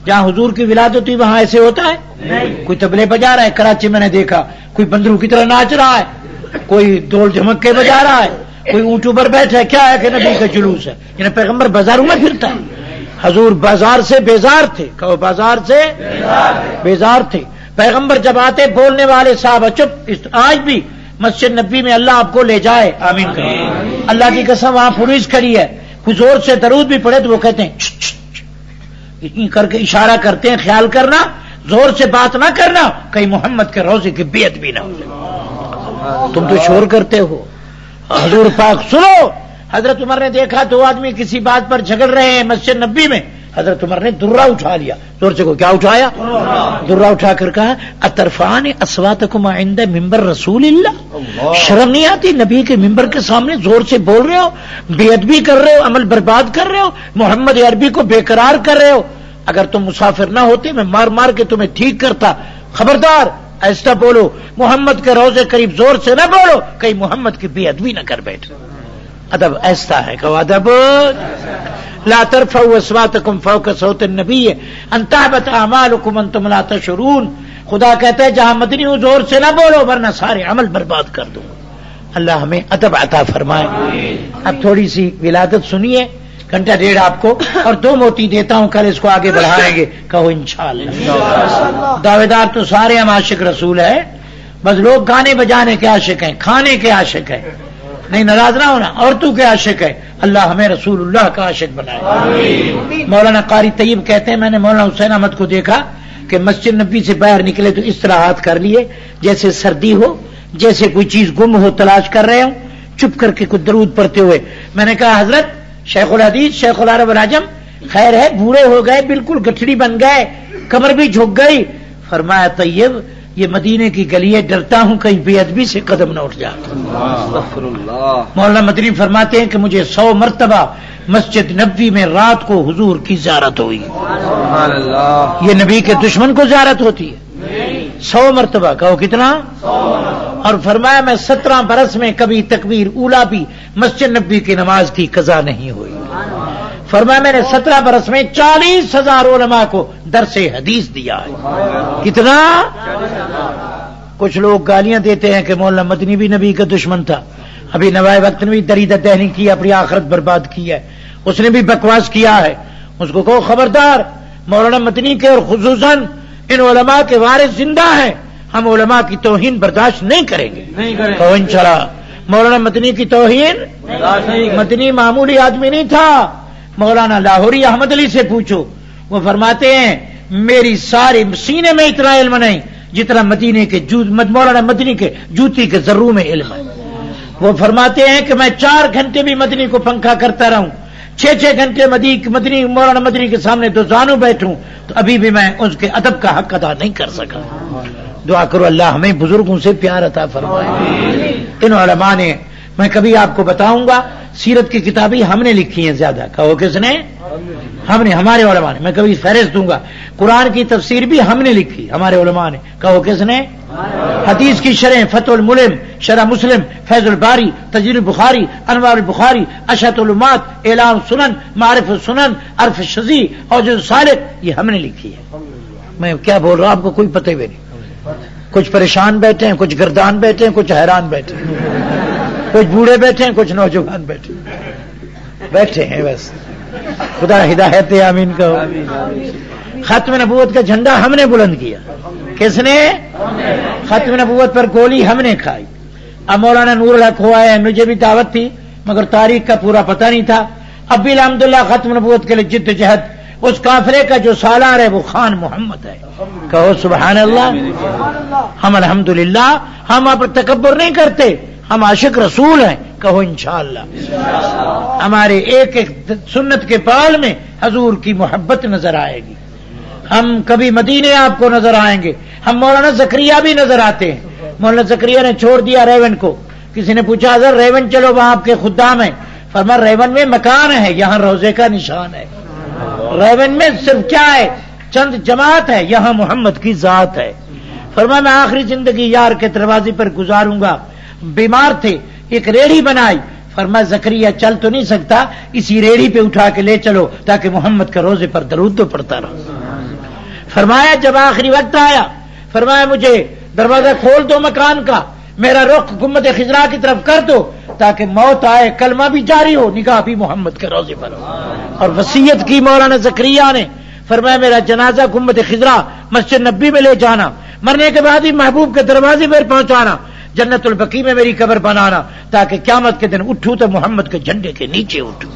جہاں حضور کی ولادت ہوئی وہاں ایسے ہوتا ہے؟ کوئی طبلے بجا رہا ہے، کراچی میں نے دیکھا، کوئی بندروں کی طرح ناچ رہا ہے، کوئی ڈھول جھمکے بجا رہا ہے، کوئی اونٹوں پر بیٹھا ہے، کیا ہے کہ نبی کا جلوس ہے؟ یعنی پیغمبر بازاروں میں پھرتا ہے۔ حضور بازار سے بیزار تھے، کہو بازار سے بیزار تھے۔ پیغمبر جب آتے بولنے والے صاحب چپ۔ آج بھی مسجد نبی میں اللہ آپ کو لے جائے، آمین کریں۔ اللہ کی قسم وہاں پولیس کھڑی ہے، کوئی زور سے درود بھی پڑھے تو وہ کہتے ہیں اتنی کر کے اشارہ کرتے ہیں، خیال کرنا زور سے بات نہ کرنا کہیں محمد کے روضے کی بیعت بھی نہ ہو۔ تم تو شور کرتے ہو۔ حضور پاک سنو، حضرت عمر نے دیکھا دو آدمی کسی بات پر جھگڑ رہے ہیں مسجد نبی میں، حضرت عمر نے درہ اٹھا لیا، زور سے کو کیا اٹھایا؟ درہ اٹھا کر کہا اترفعان اصواتکم عند منبر رسول اللہ، شرم نہیں آتی نبی کے ممبر کے سامنے زور سے بول رہے ہو، بے ادبی کر رہے ہو، عمل برباد کر رہے ہو، محمد عربی کو بے قرار کر رہے ہو۔ اگر تم مسافر نہ ہوتے میں مار مار کے تمہیں ٹھیک کرتا، خبردار ایسا بولو، محمد کے روضے قریب زور سے نہ بولو کہیں محمد کی بے ادبی نہ کر بیٹھے۔ ادب ایسا ہے کہ ادب لا ترفعوا اصواتکم فوق صوت النبی ان تحبط اعمالکم انتم لا تشعرون۔ خدا کہتا ہے جہاں مدنی ہوں زور سے نہ بولو ورنہ سارے عمل برباد کر دوں۔ اللہ ہمیں ادب عطا فرمائے۔ اب تھوڑی سی ولادت سنیے، گھنٹہ ڈیڑھ آپ کو، اور دو موتی دیتا ہوں، کل اس کو آگے بڑھائیں گے۔ کہو انشاءاللہ۔ دعوے دار تو سارے ہم عاشق رسول ہیں، بس لوگ گانے بجانے کے عاشق ہیں، کھانے کے عاشق ہیں، نہیں ناراض نہ ہونا، عورتوں کے عاشق ہے۔ اللہ ہمیں رسول اللہ کا عاشق بنائے۔ مولانا قاری طیب کہتے ہیں میں نے مولانا حسین احمد کو دیکھا کہ مسجد نبی سے باہر نکلے تو اس طرح ہاتھ کر لیے جیسے سردی ہو، جیسے کوئی چیز گم ہو تلاش کر رہے ہوں، چپ کر کے کچھ درود پڑھتے ہوئے۔ میں نے کہا حضرت شیخ الحدیث شیخ العرب العجم خیر ہے، بوڑھے ہو گئے، بالکل گٹھڑی بن گئے، کمر بھی جھک گئی۔ فرمایا طیب یہ مدینے کی گلی ہے، ڈرتا ہوں کہیں بے ادبی سے قدم نہ اٹھ جائے۔ مولانا مدنی فرماتے ہیں کہ مجھے 100 مرتبہ مسجد نبوی میں رات کو حضور کی زیارت ہوئی۔ یہ نبی کے دشمن کو زیارت ہوتی ہے 100 مرتبہ، کہو کتنا؟ اور فرمایا میں 17 برس میں کبھی تکبیر اولا بھی مسجد نبی کی نماز کی قضا نہیں ہوئی. فرمایا میں نے 17 برس میں 40,000 علماء کو درس حدیث دیا ہے. کتنا؟ کچھ لوگ گالیاں دیتے ہیں کہ مولانا مدنی بھی نبی کا دشمن تھا. ابھی نوائے وقت نے بھی دریدہ دہنی کی، اپنی آخرت برباد کی ہے. اس نے بھی بکواس کیا ہے. اس کو کہو خبردار، مولانا مدنی کے اور خصوصاً ان علماء کے وارث زندہ ہیں، ہم علماء کی توہین برداشت نہیں کریں گے. کہو انشاءاللہ مولانا مدنی کی توہین. مدنی معمولی آدمی نہیں تھا. مولانا لاہوری احمد علی سے پوچھو، وہ فرماتے ہیں میری ساری سینے میں اتنا علم نہیں جتنا مدینے کے مولانا مدنی کے جوتی کے ذروں میں علم ہے. وہ فرماتے ہیں کہ میں 4 گھنٹے بھی مدنی کو پنکھا کرتا رہوں، 6 گھنٹے مدنی مولانا مدنی کے سامنے 2 زانو بیٹھوں تو ابھی بھی میں اس کے ادب کا حق ادا نہیں کر سکا. دعا کرو اللہ ہمیں بزرگوں سے پیار عطا فرمائے. ان علماء نے، میں کبھی آپ کو بتاؤں گا، سیرت کی کتابیں ہم نے لکھی ہیں زیادہ. کہو کس نے؟ ہم نے، ہمارے علماء نے. میں کبھی فہرست دوں گا. قرآن کی تفسیر بھی ہم نے لکھی، ہمارے علماء نے. کہو کس نے؟ حدیث کی شرح فتح الملم، شرح مسلم، فیض الباری، تجرید البخاری، انوار البخاری، اشہۃ الامات، اعلام سنن، معرف السنن، عرف الشذی، اوجز السالک، یہ ہم نے لکھی ہے. میں کیا بول رہا ہوں آپ کو کوئی پتہ بھی نہیں. کچھ پریشان بیٹھے ہیں، کچھ گردان بیٹھے ہیں، کچھ حیران بیٹھے ہیں، کچھ بوڑھے بیٹھے ہیں، کچھ نوجوان بیٹھے ہیں. بس خدا ہدایت دے، آمین کہو. ختم نبوت کا جھنڈا ہم نے بلند کیا. کس نے؟ ختم نبوت پر گولی ہم نے کھائی. اب مولانا نور الحق ہوا ہے، مجھے بھی دعوت تھی مگر تاریخ کا پورا پتہ نہیں تھا. اب بھی الحمدللہ ختم نبوت کے لیے جد جہد. اس کافرے کا جو سالار ہے وہ خان محمد ہے. کہو سبحان اللہ. ہم الحمدللہ، ہم اب تکبر نہیں کرتے، ہم عاشق رسول ہیں. کہو انشاءاللہ. ہمارے ایک ایک سنت کے پال میں حضور کی محبت نظر آئے گی. ہم کبھی مدینے آپ کو نظر آئیں گے. ہم مولانا زکریا بھی نظر آتے ہیں. مولانا زکریا نے چھوڑ دیا ریون کو. کسی نے پوچھا حضرت ریون چلو وہاں آپ کے خدام ہیں. فرمایا ریون میں مکان ہے، یہاں روزے کا نشان ہے. ریون میں صرف کیا ہے؟ چند جماعت ہے، یہاں محمد کی ذات ہے. فرمایا میں آخری زندگی یار کے دروازے پر گزاروں گا. بیمار تھے، ایک ریڑھی بنائی. فرمایا زکریا چل تو نہیں سکتا، اسی ریڑھی پہ اٹھا کے لے چلو تاکہ محمد کا روزے پر درود تو پڑتا رہو. فرمایا جب آخری وقت آیا، فرمایا مجھے دروازہ کھول دو مکان کا، میرا رخ گنبد خضرا کی طرف کر دو تاکہ موت آئے کلمہ بھی جاری ہو، نگاہ بھی محمد کے روزے پر ہو. اور وصیت کی مولانا زکریا نے. فرمایا میرا جنازہ گنبد خضرا مسجد نبی میں لے جانا، مرنے کے بعد ہی محبوب کے دروازے پر پہنچانا، جنت البقیع میں میری قبر بنانا تاکہ قیامت کے دن اٹھوں تو محمد کے جھنڈے کے نیچے اٹھوں.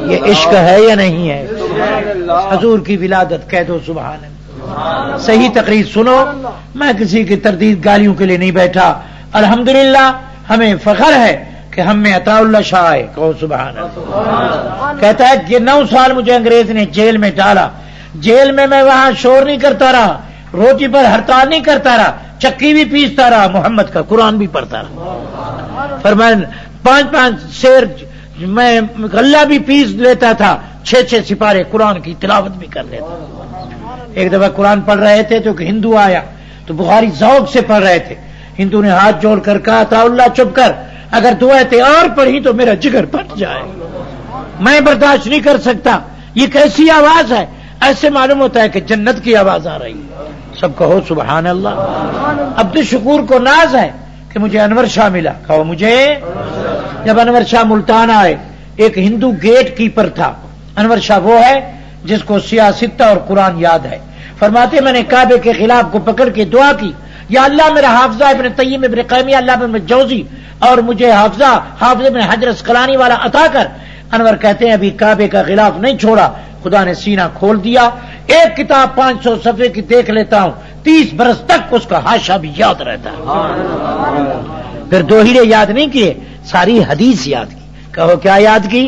یہ عشق ہے یا نہیں ہے؟ حضور کی ولادت کہہ دو سبحان اللہ. صحیح تقریر سنو. میں کسی کی تردید گالیوں کے لیے نہیں بیٹھا. الحمدللہ ہمیں فخر ہے کہ ہم میں عطا اللہ شاہ ہے. کہو سبحان اللہ. کہتا ہے کہ 9 سال مجھے انگریز نے جیل میں ڈالا. جیل میں وہاں شور نہیں کرتا رہا، روٹی پر ہڑتال نہیں کرتا رہا، چکی بھی پیستا رہا، محمد کا قرآن بھی پڑھتا رہا. فرمایا 5 شیر میں غلہ بھی پیس لیتا تھا، 6 سپارے قرآن کی تلاوت بھی کر لیتا. ایک دفعہ قرآن پڑھ رہے تھے تو ایک ہندو آیا تو بخاری ذوق سے پڑھ رہے تھے. ہندو نے ہاتھ جوڑ کر کہا تھا اللہ چپ کر، اگر دعائیں اور پڑھی تو میرا جگر پھٹ جائے، میں برداشت نہیں کر سکتا. یہ کیسی آواز ہے؟ ایسے معلوم ہوتا ہے کہ جنت کی آواز آ رہی ہے. سب کہو سبحان اللہ. عبد الشکور کو ناز ہے کہ مجھے انور شاہ ملا. کہو مجھے. جب انور شاہ ملتان آئے، ایک ہندو گیٹ کیپر تھا. انور شاہ وہ ہے جس کو سیاستہ اور قرآن یاد ہے. فرماتے میں نے کعبے کے خلاف کو پکڑ کے دعا کی، یا اللہ میرا حافظہ ابن طیم ابن قیمیہ اللہ ابن جوزی اور مجھے حافظ ابن حجر اسقلانی والا عطا کر. انور کہتے ہیں ابھی کعبے کا غلاف نہیں چھوڑا، خدا نے سینہ کھول دیا. ایک کتاب 500 صفحے کی دیکھ لیتا ہوں، 30 برس تک اس کا حاشا بھی یاد رہتا ہے. پھر 2 ہیرے یاد نہیں کیے، ساری حدیث یاد کی. کہو کیا یاد کی؟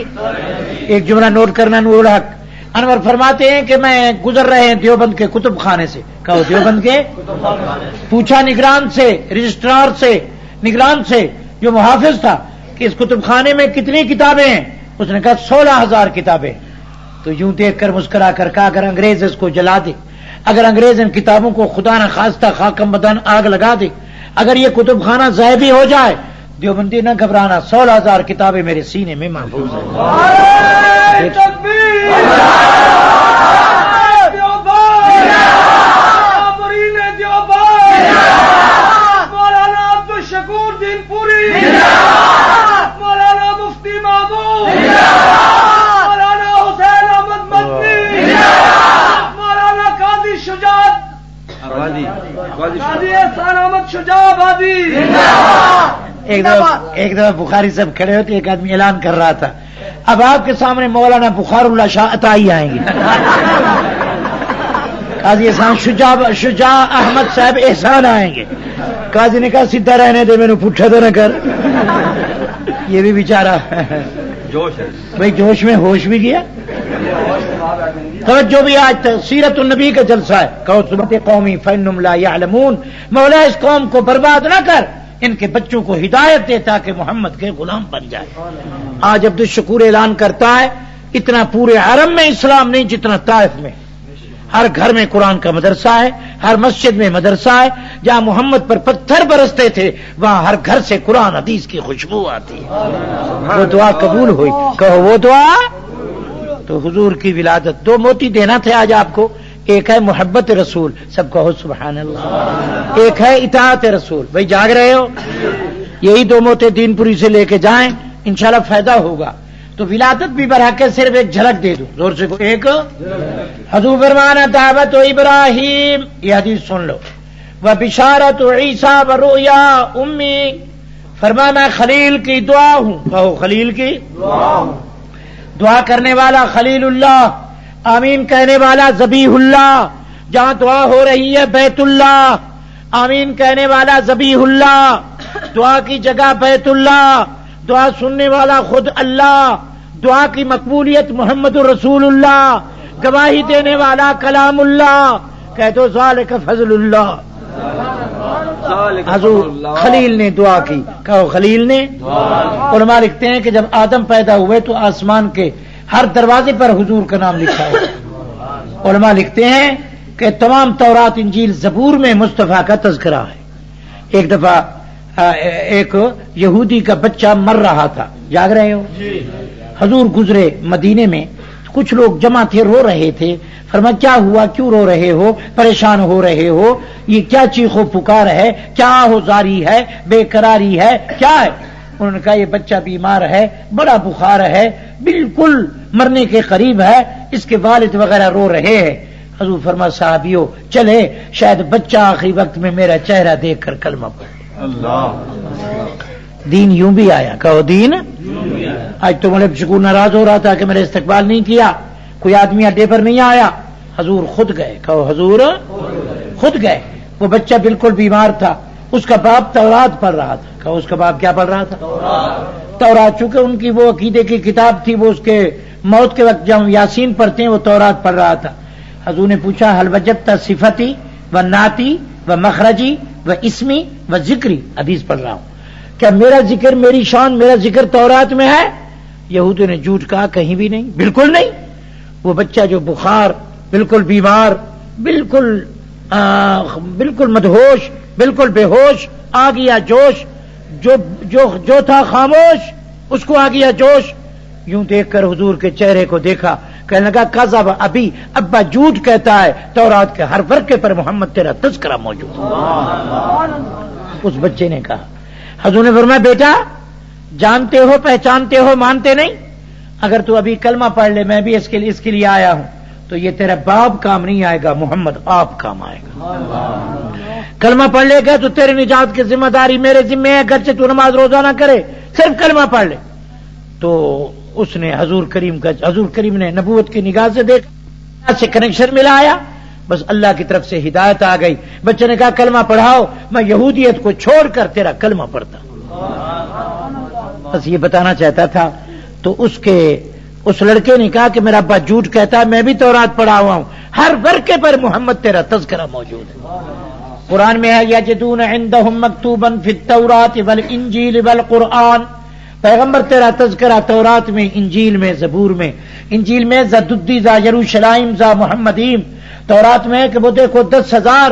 ایک جملہ نوٹ کرنا. نور الحق انور فرماتے ہیں کہ میں گزر رہے ہیں دیوبند کے کتب خانے سے. کہو دیوبند کے. پوچھا نگران سے، رجسٹرار سے، نگران سے جو محافظ تھا کہ اس کتب خانے میں کتنی کتابیں ہیں؟ اس نے کہا 16,000 کتابیں. تو یوں دیکھ کر مسکرا کر کہا اگر انگریز اس کو جلا دے، اگر انگریز ان کتابوں کو خدا نہ خواستہ خاکم بدن آگ لگا دے، اگر یہ کتب خانہ ضائع بھی ہو جائے دیوبندی نہ گھبرانا، 16,000 کتابیں میرے سینے میں محفوظ ہیں۔ نعرہ تکبیر، دیوبند، برین دیوبند، مولانا عبدالشکور دین پوری، مولانا مفتی محمود، مولانا حسین احمد مدنی، مولانا قاضی شجاعت، قاضی احسان احمد شجاع آبادی۔ ایک دفعہ بخاری صاحب کھڑے ہوتے، ایک آدمی اعلان کر رہا تھا اب آپ کے سامنے مولانا بخار اللہ شاہ عطائی آئیں گے۔ قاضی احسان شجاع احمد صاحب احسان آئیں گے۔ قاضی نے کہا سیدھا رہنے دے، میں نے پوچھا تو نہ کر۔ یہ بھی بیچارہ جوش ہے بھائی، جوش میں ہوش بھی گیا۔ توجہ بھی، آج سیرت النبی کا جلسہ ہے۔ کہو سبحان قومی فإنهم لا يعلمون، مولا اس قوم کو برباد نہ کر، ان کے بچوں کو ہدایت دے تاکہ محمد کے غلام بن جائے۔ آج عبدالشکور اعلان کرتا ہے اتنا پورے حرم میں اسلام نہیں جتنا طائف میں، ہر گھر میں قرآن کا مدرسہ ہے، ہر مسجد میں مدرسہ ہے، جہاں محمد پر پتھر برستے تھے وہاں ہر گھر سے قرآن حدیث کی خوشبو آتی ہے۔ وہ دعا قبول ہوئی، کہو وہ دعا۔ تو حضور کی ولادت، دو موتی دینا تھے آج آپ کو، ایک ہے محبت رسول، سب کہو سبحان اللہ، ایک ہے اطاعت رسول۔ بھائی جاگ رہے ہو؟ یہی دو موتے دین پوری سے لے کے جائیں، انشاءاللہ فائدہ ہوگا۔ تو ولادت بھی برحق ہے، صرف ایک جھلک دے دوں زور سے، ایک حضور فرمانا دعوت ابراہیم، یہ حدیث سن لو، وہ بشارت عیسیٰ و رؤیا امی، فرمانا خلیل کی دعا ہوں، کہو خلیل کی دعا کرنے والا خلیل اللہ، آمین کہنے والا ذبیح اللہ، جہاں دعا ہو رہی ہے بیت اللہ، آمین کہنے والا ذبیح اللہ، دعا کی جگہ بیت اللہ، دعا سننے والا خود اللہ، دعا کی مقبولیت محمد رسول اللہ، گواہی دینے والا کلام اللہ، کہہ دو ذالک فضل اللہ۔ حضور خلیل نے دعا کی، کہو خلیل نے۔ علماء لکھتے ہیں کہ جب آدم پیدا ہوئے تو آسمان کے ہر دروازے پر حضور کا نام لکھا ہے۔ علماء لکھتے ہیں کہ تمام تورات انجیل زبور میں مصطفیٰ کا تذکرہ ہے۔ ایک دفعہ ایک یہودی کا بچہ مر رہا تھا، جاگ رہے ہو؟ حضور گزرے مدینے میں، کچھ لوگ جمع تھے، رو رہے تھے۔ فرمایا کیا ہوا، کیوں رو رہے ہو، پریشان ہو رہے ہو، یہ کیا چیخ و پکار ہے، کیا آہوزاری ہے، بے قراری ہے، کیا ہے؟ انہوں نے کہا یہ بچہ بیمار ہے، بڑا بخار ہے، بالکل مرنے کے قریب ہے، اس کے والد وغیرہ رو رہے ہیں۔ حضور فرمایا صحابیوں چلے، شاید بچہ آخری وقت میں میرا چہرہ دیکھ کر کلمہ پڑھے۔ دین یوں بھی آیا، کہو دین۔ آج تو مولوی شکور ناراض ہو رہا تھا کہ میرا استقبال نہیں کیا، کوئی آدمی اڈے پر نہیں آیا، حضور خود گئے، کہو حضور خود گئے۔ وہ بچہ بالکل بیمار تھا، اس کا باپ تورات پڑھ رہا تھا، کہو اس کا باپ کیا پڑھ رہا تھا؟ تورات، چونکہ ان کی وہ عقیدے کی کتاب تھی، وہ اس کے موت کے وقت جب یاسین پڑھتے ہیں وہ تورات پڑھ رہا تھا۔ حضور نے پوچھا حل وجدت صفتی و ناتی و مخرجی و اسمی و ذکری، حدیث پڑھ رہا ہوں، کیا میرا ذکر، میری شان، میرا ذکر تورات میں ہے؟ یہودیوں نے جھوٹ کہا کہیں بھی نہیں، بالکل نہیں۔ وہ بچہ جو بخار، بالکل بیمار، بالکل مدہوش، بالکل بے ہوش، آ گیا جوش، جو تھا خاموش اس کو آ گیا جوش۔ یوں دیکھ کر حضور کے چہرے کو دیکھا، کہنے لگا کذب ابی، ابا جھوٹ کہتا ہے، تورات کے ہر ورقے پر محمد تیرا تذکرہ موجود ہے۔ اس بچے نے کہا، حضور نے فرمایا بیٹا جانتے ہو، پہچانتے ہو، مانتے نہیں؟ اگر تو ابھی کلمہ پڑھ لے، میں بھی اس کے لیے آیا ہوں، تو یہ تیرا باپ کام نہیں آئے گا، محمد آپ کام آئے گا۔ کلمہ پڑھ لے گا تو تیری نجات کی ذمہ داری میرے ذمہ ہے، گرچہ تو نماز روزہ نہ کرے، صرف کلمہ پڑھ لے۔ تو اس نے حضور کریم نے نبوت کی نگاہ سے دیکھا، سے کنیکشن ملایا، بس اللہ کی طرف سے ہدایت آ گئی۔ بچے نے کہا کلمہ پڑھاؤ، میں یہودیت کو چھوڑ کر تیرا کلمہ پڑھتا۔ بس یہ بتانا چاہتا تھا۔ تو اس لڑکے نے کہا کہ میرا ابا جھوٹ کہتا ہے، میں بھی تورات پڑھا ہوا ہوں، ہر ورقے پر محمد تیرا تذکرہ موجود ہے۔ قرآن میں ہے یجدون عندهم مکتوبا فی التوراۃ والانجیل والقرآن، پیغمبر تیرا تذکرہ تورات میں، انجیل میں، زبور میں۔ انجیل میں زددی ذا یروشلائم ذا محمدیم، تورات میں کہ وہ دیکھو 10,000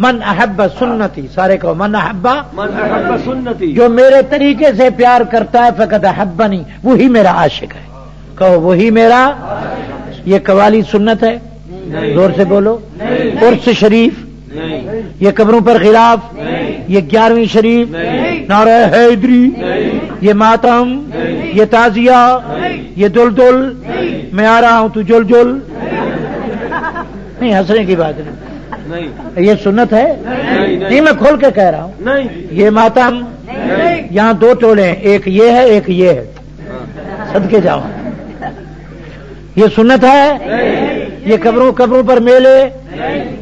من احب سنتی، سارے کہو من احب، من احب سنتی، جو میرے طریقے سے پیار کرتا ہے فقد احبنی، وہی میرا عاشق ہے، کہو وہی میرا۔ یہ قوالی سنت ہے؟ زور سے بولو۔ عرس شریف، یہ قبروں پر خلاف، یہ 11ویں شریف، نعرہ حیدری، یہ ماتم، یہ تعزیہ، یہ دلدل، میں آ رہا ہوں تو جل جل، نہیں ہنسنے کی بات نہیں، یہ سنت ہے؟ نہیں میں کھول کے کہہ رہا ہوں، یہ ماتم، یہاں 2 ٹولے ہیں، ایک یہ ہے ایک یہ ہے، صدقے جاؤ، یہ سنت ہے؟ یہ قبروں پر میلے،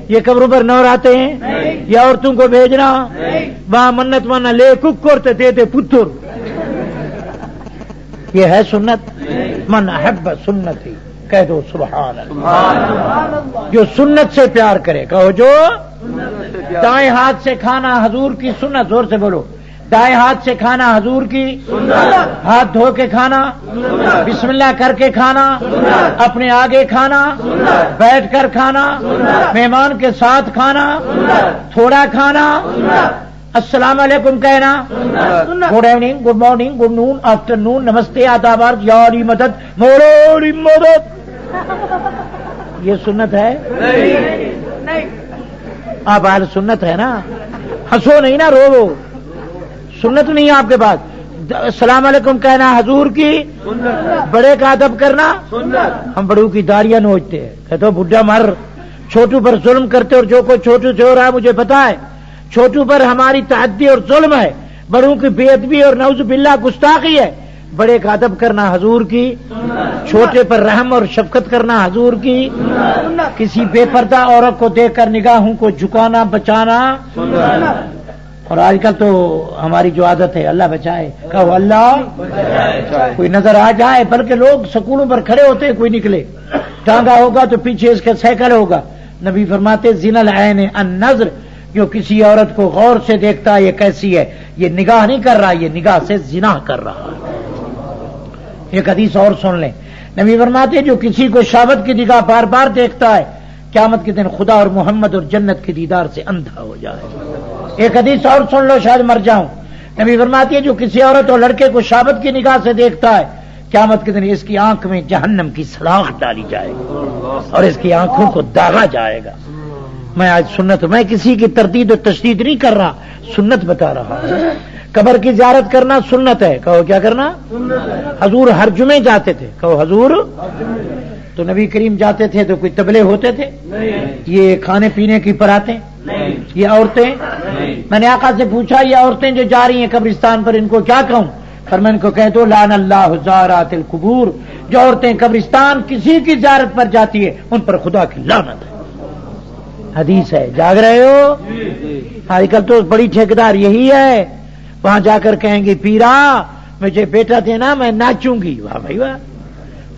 یہ قبروں پر نوراتے ہیں، یہ عورتوں کو بھیجنا وہاں منت مانا لے ککر تے دے پتر، یہ ہے سنت؟ من احب سنتی، کہہ دو سبحان اللہ۔ جو سنت سے پیار کرے، کہو جو دائیں ہاتھ سے کھانا حضور کی سنت، زور سے بولو، دائیں ہاتھ سے کھانا حضور کی سنت، ہاتھ دھو کے کھانا، بسم اللہ کر کے کھانا، اپنے آگے کھانا، بیٹھ کر کھانا، مہمان کے ساتھ کھانا، تھوڑا کھانا، السلام علیکم کہنا، good evening, good morning, good noon, afternoon, نمستے، آداب، یاری مدد، موری مدد، یہ سنت ہے؟ آپ آج سنت ہے نا، ہنسو نہیں نا، رو سنت نہیں ہے آپ کے پاس۔ السلام علیکم کہنا حضور کی سنت، بڑے کا ادب کرنا سنت۔ ہم بڑوں کی داڑیاں نوچتے ہیں، کہتے ہو بڈھا مر، چھوٹو پر ظلم کرتے، اور جو کوئی چھوٹو سے ہو رہا ہے مجھے پتا ہے، چھوٹو پر ہماری تعدی اور ظلم ہے، بڑوں کی بے ادبی اور نعوذ باللہ گستاخی ہے، بڑے کا ادب کرنا حضور کی سنت، چھوٹے پر رحم اور شفقت کرنا حضور کی سنت، کسی بے پردہ عورت کو دیکھ کر نگاہوں کو جھکانا بچانا سنت۔ اور آج کل تو ہماری جو عادت ہے، اللہ بچائے، کہو اللہ بچائے، کوئی نظر آ جائے، بلکہ لوگ سکولوں پر کھڑے ہوتے ہیں، کوئی نکلے، ٹانگا ہوگا تو پیچھے اس کے سائیکل ہوگا۔ نبی فرماتے زنا العین النظر، جو کسی عورت کو غور سے دیکھتا ہے یہ کیسی ہے، یہ نگاہ نہیں کر رہا، یہ نگاہ سے زنا کر رہا ہے۔ ایک حدیث اور سن لیں، نبی فرماتے جو کسی کو شہوت کی نگاہ بار بار دیکھتا ہے، قیامت کے دن خدا اور محمد اور جنت کے دیدار سے اندھا ہو جائے۔ ایک حدیث اور سن لو، شاید مر جاؤں، نبی فرماتی ہے جو کسی عورت اور لڑکے کو شہوت کی نگاہ سے دیکھتا ہے، قیامت کے دن اس کی آنکھ میں جہنم کی سلاخ ڈالی جائے گی اور اس کی آنکھوں کو داغا جائے گا۔ میں آج سنت، میں کسی کی تردید و تشدید نہیں کر رہا، سنت بتا رہا ہوں۔ قبر کی زیارت کرنا سنت ہے، کہو کیا کرنا؟ حضور ہر جمعے جاتے تھے، کہو حضور، تو نبی کریم جاتے تھے تو کوئی تبلے ہوتے تھے؟ یہ کھانے پینے کی پراتیں، یہ عورتیں؟ میں نے آقا سے پوچھا یہ عورتیں جو جا رہی ہیں قبرستان پر، ان کو کیا کہوں؟ پر میں ان کو کہہ دو لعن اللہ زارات القبور، جو عورتیں قبرستان کسی کی زیارت پر جاتی ہے ان پر خدا کی لعنت ہے۔ حدیث ہے، جاگ رہے ہو؟ آج کل تو بڑی ٹھیکیدار یہی ہے، وہاں جا کر کہیں گے پیرا مجھے بیٹا دینا میں ناچوں گی، واہ بھائی واہ،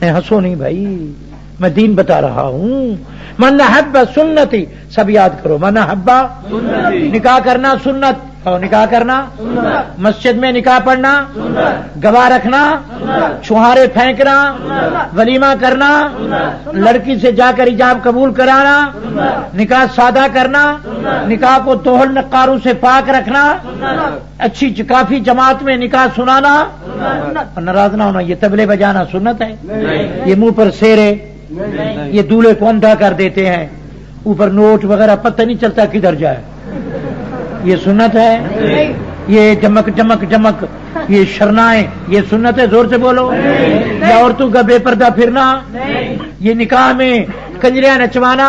میں ہنسو نہیں بھائی، میں دین بتا رہا ہوں۔ من احب سنتی، سب یاد کرو، من احب سنتی، نکاح کرنا سنت، اور نکاح کرنا سنت، مسجد میں نکاح پڑھنا سنت، گواہ رکھنا سنت، چھہارے پھینکنا سنت، ولیمہ کرنا سنت، لڑکی سے جا کر حجاب قبول کرانا سنت، نکاح سادہ کرنا سنت، نکاح کو توہل نقاروں سے پاک رکھنا سنت، اچھی کافی جماعت میں نکاح سنانا سنت، ناراض نہ ہونا، یہ طبلے بجانا سنت ہے؟ یہ منہ پر سیرے، یہ دولہے کو اندھا کر دیتے ہیں، اوپر نوٹ وغیرہ پتہ نہیں چلتا کدھر جائے، یہ سنت ہے؟ یہ جمک جمک جمک، یہ شرنائیں، یہ سنت ہے؟ زور سے بولو۔ یا عورتوں کا بے پردہ پھرنا، یہ نکاح میں کنجریاں نچوانا،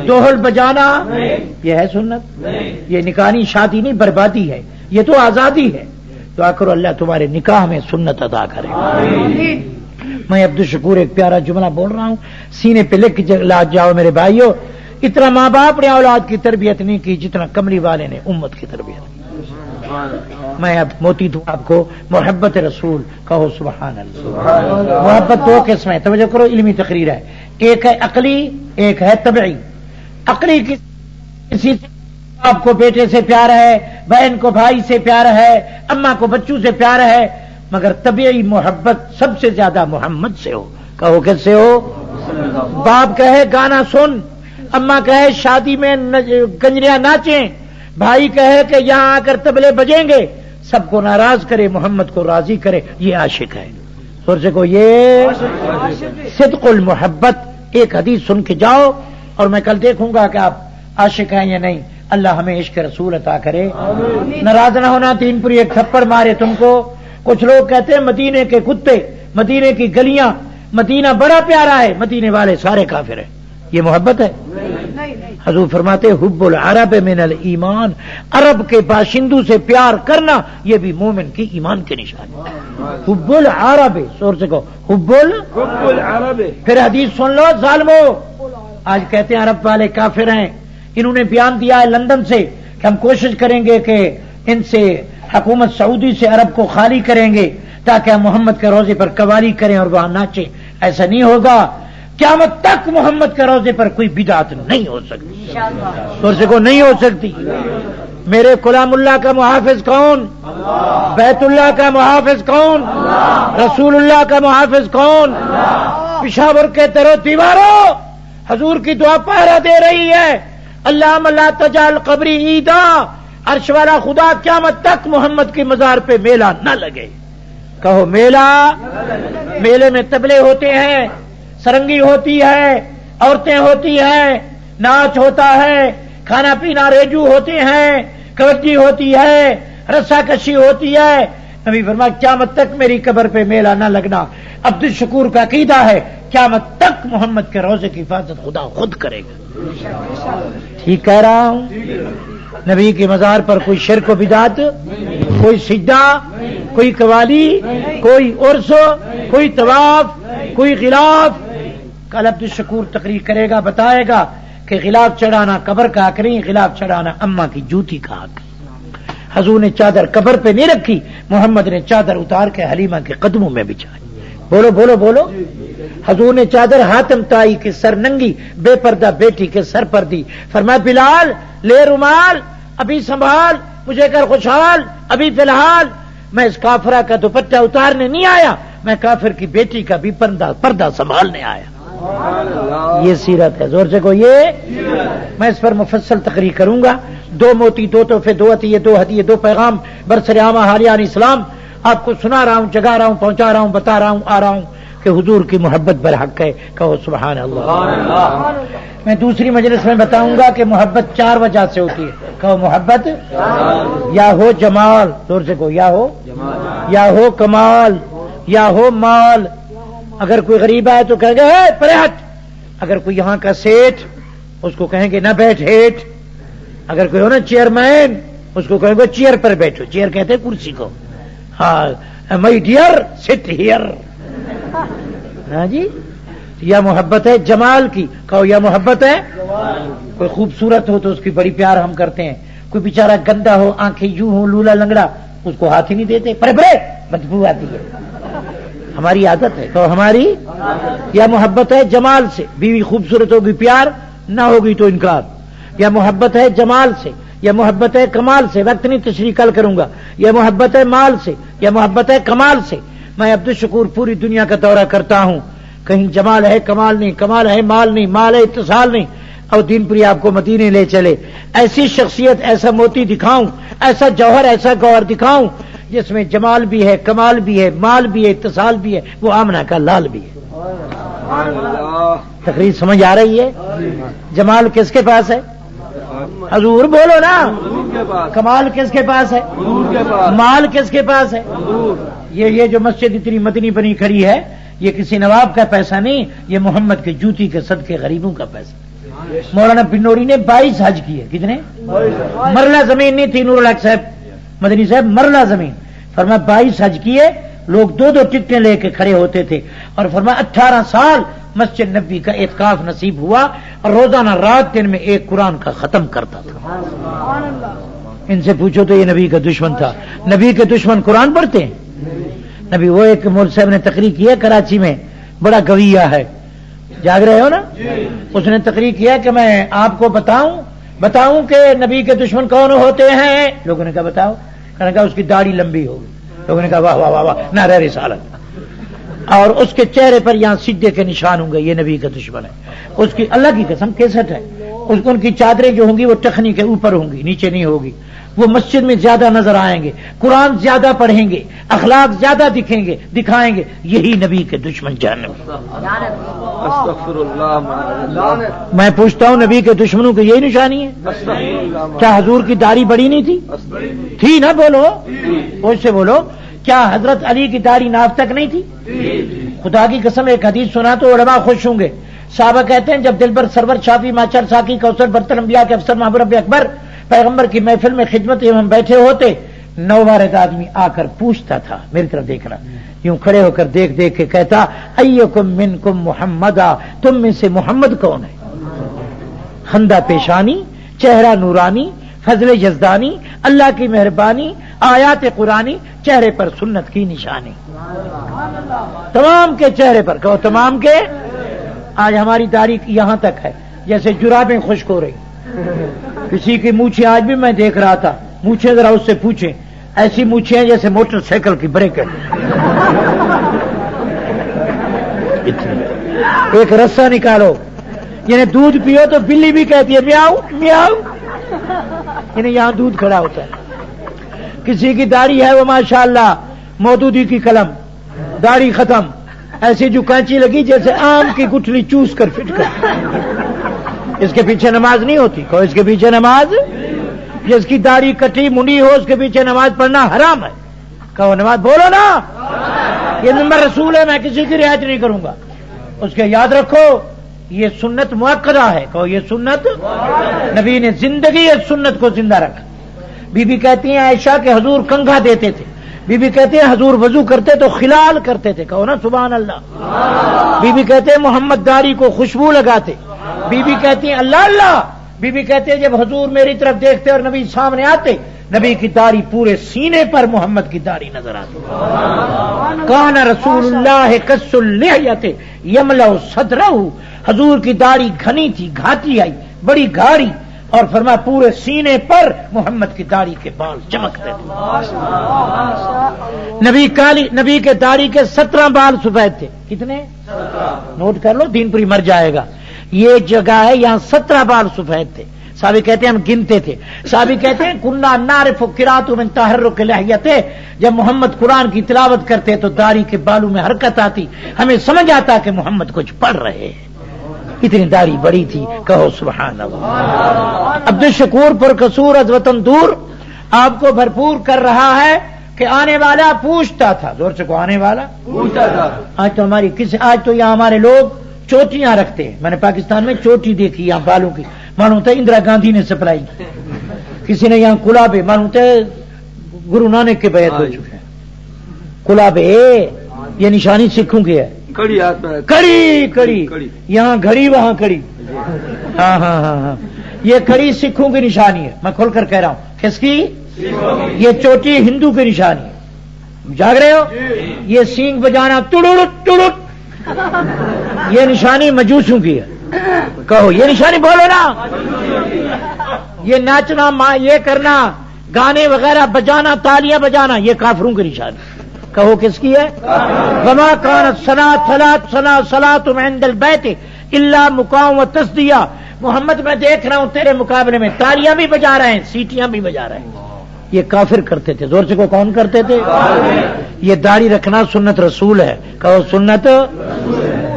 دوہل بجانا، یہ ہے سنت؟ یہ نکاح نہیں، شادی نہیں، بربادی ہے، یہ تو آزادی ہے۔ دعا کرو اللہ تمہارے نکاح میں سنت ادا کرے۔ میں عبدالشکور ایک پیارا جملہ بول رہا ہوں، سینے پہ لکھ جاؤ میرے بھائیو، اتنا ماں باپ نے اولاد کی تربیت نہیں کی جتنا کملی والے نے امت کی تربیت کی۔ میں اب موتی دوں آپ کو محبت رسول، کہو سبحان اللہ۔ محبت دو قسم ہے، توجہ کرو، علمی تقریر ہے، ایک ہے عقلی، ایک ہے طبعی۔ عقلی کسی باپ کو بیٹے سے پیار ہے، بہن کو بھائی سے پیار ہے، اماں کو بچوں سے پیار ہے، مگر طبعی محبت سب سے زیادہ محمد سے ہو، کہو کس سے ہو؟ باپ کہے گانا سن، اما کہے شادی میں گنجریاں ناچیں، بھائی کہے کہ یہاں آ کر طبلے بجیں گے، سب کو ناراض کرے محمد کو راضی کرے، یہ عاشق ہے۔ سورج کو یہ صدق المحبت۔ ایک حدیث سن کے جاؤ اور میں کل دیکھوں گا کہ آپ عاشق ہیں یا نہیں۔ اللہ ہمیں عشق رسول عطا کرے۔ ناراض نہ ہونا، تین پوری ایک تھپڑ مارے تم کو۔ کچھ لوگ کہتے ہیں مدینے کے کتے، مدینے کی گلیاں، مدینہ بڑا پیارا ہے، مدینے والے سارے کافر ہیں، یہ محبت ہے؟ حضور فرماتے حب العرب من الایمان، عرب کے باشندوں سے پیار کرنا یہ بھی مومن کی ایمان کے نشان ہے۔ حب العرب، سور سے کہو حب العرب۔ پھر حدیث سن لو ظالمو، آج کہتے ہیں عرب والے کافر ہیں، انہوں نے بیان دیا ہے لندن سے کہ ہم کوشش کریں گے کہ ان سے حکومت سعودی سے عرب کو خالی کریں گے تاکہ ہم محمد کے روزے پر قوالی کریں اور وہاں ناچیں۔ ایسا نہیں ہوگا، قیامت تک محمد کے روزے پر کوئی بدعت نہیں ہو سکتی، سورج کو نہیں ہو سکتی۔ میرے غلام اللہ کا محافظ کون؟ بیت اللہ کا محافظ کون؟ رسول اللہ کا محافظ کون؟ پشاور کے ترو دیواروں حضور کی دعا پہرا دے رہی ہے، اللہم لا تجعل قبری عیدا، عرش والا خدا قیامت تک محمد کی مزار پہ میلہ نہ لگے۔ کہو میلہ۔ میلے میں طبلے ہوتے ہیں، سرنگی ہوتی ہے، عورتیں ہوتی ہیں، ناچ ہوتا ہے، کھانا پینا ریجو ہوتے ہیں، کبڈی ہوتی ہے، رسا کشی ہوتی ہے۔ نبی فرمایا قیامت تک میری قبر پہ میلہ نہ لگنا۔ عبد الشکور کا عقیدہ ہے قیامت تک محمد کے روزے کی حفاظت خدا خود کرے گا۔ ٹھیک کہہ رہا ہوں؟ نبی کی مزار پر کوئی شرک و بدعت، کوئی سجدہ، کوئی قوالی، کوئی عرس، کوئی طواف، کوئی غلاف۔ کل عبد الشکور تقریر کرے گا، بتائے گا کہ غلاف چڑھانا قبر کا حق نہیں، غلاف چڑھانا اماں کی جوتی کا حق۔ حضور نے چادر قبر پہ نہیں رکھی، محمد نے چادر اتار کے حلیمہ کے قدموں میں بچھائی۔ بولو بولو بولو۔ حضور نے چادر حاتم تائی کے سر ننگی بے پردہ بیٹی کے سر پر دی، فرمایا بلال لے رومال، ابھی سنبھال مجھے کر خوشحال، ابھی فی الحال میں اس کافرہ کا دوپٹہ اتارنے نہیں آیا، میں کافر کی بیٹی کا بھی پردہ سنبھالنے آیا۔ یہ سیرت ہے، زور سے کو یہ میں اس پر مفصل تقریر کروں گا۔ دو موتی، دو تحفے، دو عطیے، دو ہدیے، دو پیغام برسر عامہ حالیان اسلام آپ کو سنا رہا ہوں، جگا رہا ہوں، پہنچا رہا ہوں، بتا رہا ہوں، آ رہا ہوں کہ حضور کی محبت برحق ہے۔ کہو سبحان اللہ۔ میں دوسری مجلس میں بتاؤں گا کہ محبت 4 وجہ سے ہوتی ہے۔ کہو محبت یا ہو جمال، زور سے کہو، یا ہو کمال، یا ہو مال۔ اگر کوئی غریب آئے تو کہیں گے اے پرے ہٹ، اگر کوئی یہاں کا سیٹ اس کو کہیں گے نہ بیٹھ ہیٹ، اگر کوئی ہو نا چیئرمین اس کو کہیں گے چیئر پر بیٹھو، چیئر کہتے ہیں کرسی کو۔ ہاں مائی ڈیئر سٹ ہیئر۔ ہاں جی، یا محبت ہے جمال کی۔ کہو یا محبت ہے۔ کوئی خوبصورت ہو تو اس کی بڑی پیار ہم کرتے ہیں، کوئی بیچارہ گندا ہو، آنکھیں یوں ہو، لولا لنگڑا، اس کو ہاتھ ہی نہیں دیتے، پرے پرے بدبو آتی ہے، ہماری عادت ہے۔ تو ہماری یا محبت ہے جمال سے، بیوی خوبصورت ہوگی پیار، نہ ہوگی تو انکار۔ یا محبت ہے جمال سے، یا محبت ہے کمال سے، وقت نہیں تشریح کل کروں گا۔ یا محبت ہے مال سے، یا محبت ہے کمال سے۔ میں عبد الشکور پوری دنیا کا دورہ کرتا ہوں، کہیں جمال ہے کمال نہیں، کمال ہے مال نہیں، مال ہے اتصال نہیں، اور دین پوری آپ کو مدینے لے چلے، ایسی شخصیت، ایسا موتی دکھاؤں، ایسا جوہر، ایسا گوہر دکھاؤں جس میں جمال بھی ہے، کمال بھی ہے، مال بھی ہے، اتصال بھی ہے، وہ آمنہ کا لال بھی ہے۔ تقریر سمجھ آ رہی ہے؟ جمال کس کے پاس ہے؟ حضور بولو نا۔ کمال کس کے پاس ہے؟ مال کس کے پاس ہے؟ یہ جو مسجد اتنی مدنی بنی کھڑی ہے، یہ کسی نواب کا پیسہ نہیں، یہ محمد کے جوتی کے صدقے غریبوں کا پیسہ۔ مولانا بنوری نے 22 حج کیے، کتنے؟ مرلہ زمین نہیں تھی، نور الحق صاحب مدنی صاحب مرلہ زمین، فرمایا 22 حج کیے، لوگ 2 ٹکٹیں لے کے کھڑے ہوتے تھے، اور فرمایا 18 سال مسجد نبی کا اعتکاف نصیب ہوا، اور روزانہ رات دن میں ایک قرآن کا ختم کرتا تھا۔ ان سے پوچھو تو یہ نبی کا دشمن تھا۔ نبی کے دشمن قرآن پڑھتے ہیں؟ نبی وہ ایک مول صاحب نے تقریر کی ہے کراچی میں، بڑا گویہ ہے، جاگ رہے ہو نا؟ اس نے تقریر کیا کہ میں آپ کو بتاؤں کہ نبی کے دشمن کون ہوتے ہیں؟ لوگوں نے کہا بتاؤ، کہا اس کی داڑھی لمبی ہوگی، لوگوں نے کہا واہ واہ واہ واہ، نعرہ رسالت۔ اور اس کے چہرے پر یہاں سجدے کے نشان ہوں گے، یہ نبی کا دشمن ہے۔ اس کی اللہ کی قسم کیسٹ ہے، ان کی چادریں جو ہوں گی وہ ٹخنی کے اوپر ہوں گی، نیچے نہیں ہوگی۔ وہ مسجد میں زیادہ نظر آئیں گے، قرآن زیادہ پڑھیں گے، اخلاق زیادہ دکھائیں گے، یہی نبی کے دشمن جہنم۔ استغفر اللہ۔ میں پوچھتا ہوں نبی کے دشمنوں کی یہی نشانی ہے؟ کیا حضور کی داڑھی بڑی نہیں تھی نا؟ بولو اس سے بولو، کیا حضرت علی کی داڑھی ناف تک نہیں تھی؟ خدا کی قسم ایک حدیث سنا تو علماء خوش ہوں گے۔ صحابہ کہتے ہیں جب دل پر سرور شافی ماچر ساکی کوثر برتن انبیاء کے افسر محبوب رب اکبر پیغمبر کی محفل میں خدمت میں ہم بیٹھے ہوتے، نوبارد آدمی آ کر پوچھتا تھا، میری طرف دیکھنا، یوں کھڑے ہو کر دیکھ دیکھ کے کہتا ایکم منکم محمدا، تم میں سے محمد کون ہے؟ خندہ پیشانی، چہرہ نورانی، فضل یزدانی، اللہ کی مہربانی، آیات قرآنی، چہرے پر سنت کی نشانی، تمام کے چہرے پر، کہو تمام کے۔ آج ہماری داڑھی یہاں تک ہے، جیسے جرابیں خشک ہو رہی، کسی کی مونچھیں آج بھی میں دیکھ رہا تھا، مونچھیں ذرا اس سے پوچھیں، ایسی مونچھیں ہیں جیسے موٹر سائیکل کی بریک ہے، ایک رسہ نکالو، یعنی دودھ پیو تو بلی بھی کہتی ہے میاؤ میاؤ، یعنی یہاں دودھ کھڑا ہوتا ہے۔ کسی کی داڑھی ہے وہ ماشاءاللہ مودودی کی قلم، داڑھی ختم، ایسی جو کانچی لگی جیسے آم کی گٹھلی چوس کر فٹ کر، اس کے پیچھے نماز نہیں ہوتی، کہو اس کے پیچھے نماز، جس کی داڑھی کٹی منی ہو اس کے پیچھے نماز پڑھنا حرام ہے، کہو نماز، بولو نا، یہ نمبر رسول ہے، میں کسی کی رعایت نہیں کروں گا، اس کے یاد رکھو یہ سنت مؤکدہ ہے، کہو یہ سنت، نبی نے زندگی اس سنت کو زندہ رکھا۔ بی بی کہتی ہیں عائشہ کہ حضور کنگھا دیتے تھے، بی بی کہتے ہیں حضور وضو کرتے تو خلال کرتے تھے، کہو نا سبحان اللہ۔ بی بی کہتے ہیں محمد داڑھی کو خوشبو لگاتے، بی بی کہتی ہیں اللہ اللہ، بی بی کہتے ہیں جب حضور میری طرف دیکھتے اور نبی سامنے آتے، نبی کی داڑھی پورے سینے پر محمد کی داڑھی نظر آتی۔ کان رسول اللہ کس اللحیۃ یملأ صدرہ، حضور کی داڑھی گھنی تھی، گھاٹی آئی، بڑی گاڑی، اور فرمایا پورے سینے پر محمد کی داڑھی کے بال چمکتے تھے۔ نبی کے داڑھی کے 17 بال سفید تھے، کتنے؟ نوٹ کر لو، دین پوری مر جائے گا۔ یہ جگہ ہے یہاں 17 بال سفید تھے۔ صحابی کہتے ہیں ہم گنتے تھے، صحابی کہتے ہیں کننا نعرف قرات من تحرک لحیتہ، جب محمد قرآن کی تلاوت کرتے تو داڑھی کے بالوں میں حرکت آتی، ہمیں سمجھ آتا کہ محمد کچھ پڑھ رہے ہیں، اتنی داڑھی بڑی تھی، کہو سبحان اللہ۔ عبد الشکور پر قصور از وطن دور آپ کو بھرپور کر رہا ہے کہ آنے والا پوچھتا تھا، زور سے کو آنے والا پوچھتا تھا۔ آج تو یہاں ہمارے لوگ چوٹیاں رکھتے ہیں، میں نے پاکستان میں چوٹی دیکھی یہاں بالوں کی، معلوم ہوتا ہے اندرا گاندھی نے سپلائی کی، کسی نے یہاں کلابے، معلوم ہوتا ہے گرو نانک کے بیعت ہو چکے ہیں، کلابے یہ نشانی سکھوں کی ہے، کڑی کڑی، یہاں گھڑی وہاں کڑی، ہاں ہاں ہاں ہاں، یہ کڑی سکھوں کی نشانی ہے، میں کھول کر کہہ رہا ہوں، کس کی؟ یہ چوٹی ہندو کی نشانی ہے، جاگ رہے ہو؟ یہ سینگ بجانا ٹڑٹ ٹڑٹ، یہ نشانی مجوسوں کی ہے، کہو یہ نشانی، بولو نا، یہ ناچنا، یہ کرنا، گانے وغیرہ بجانا، تالیاں بجانا، یہ کافروں کی نشانی، کہو کس کی ہے؟ وما كانت صلاة عند البيت الا مقام و تصدیہ، محمد میں دیکھ رہا ہوں تیرے مقابلے میں تالیاں بھی بجا رہے ہیں، سیٹیاں بھی بجا رہے ہیں، یہ کافر کرتے تھے، زور سے کو کون کرتے تھے؟ یہ داڑھی رکھنا سنت رسول ہے، کہو سنت۔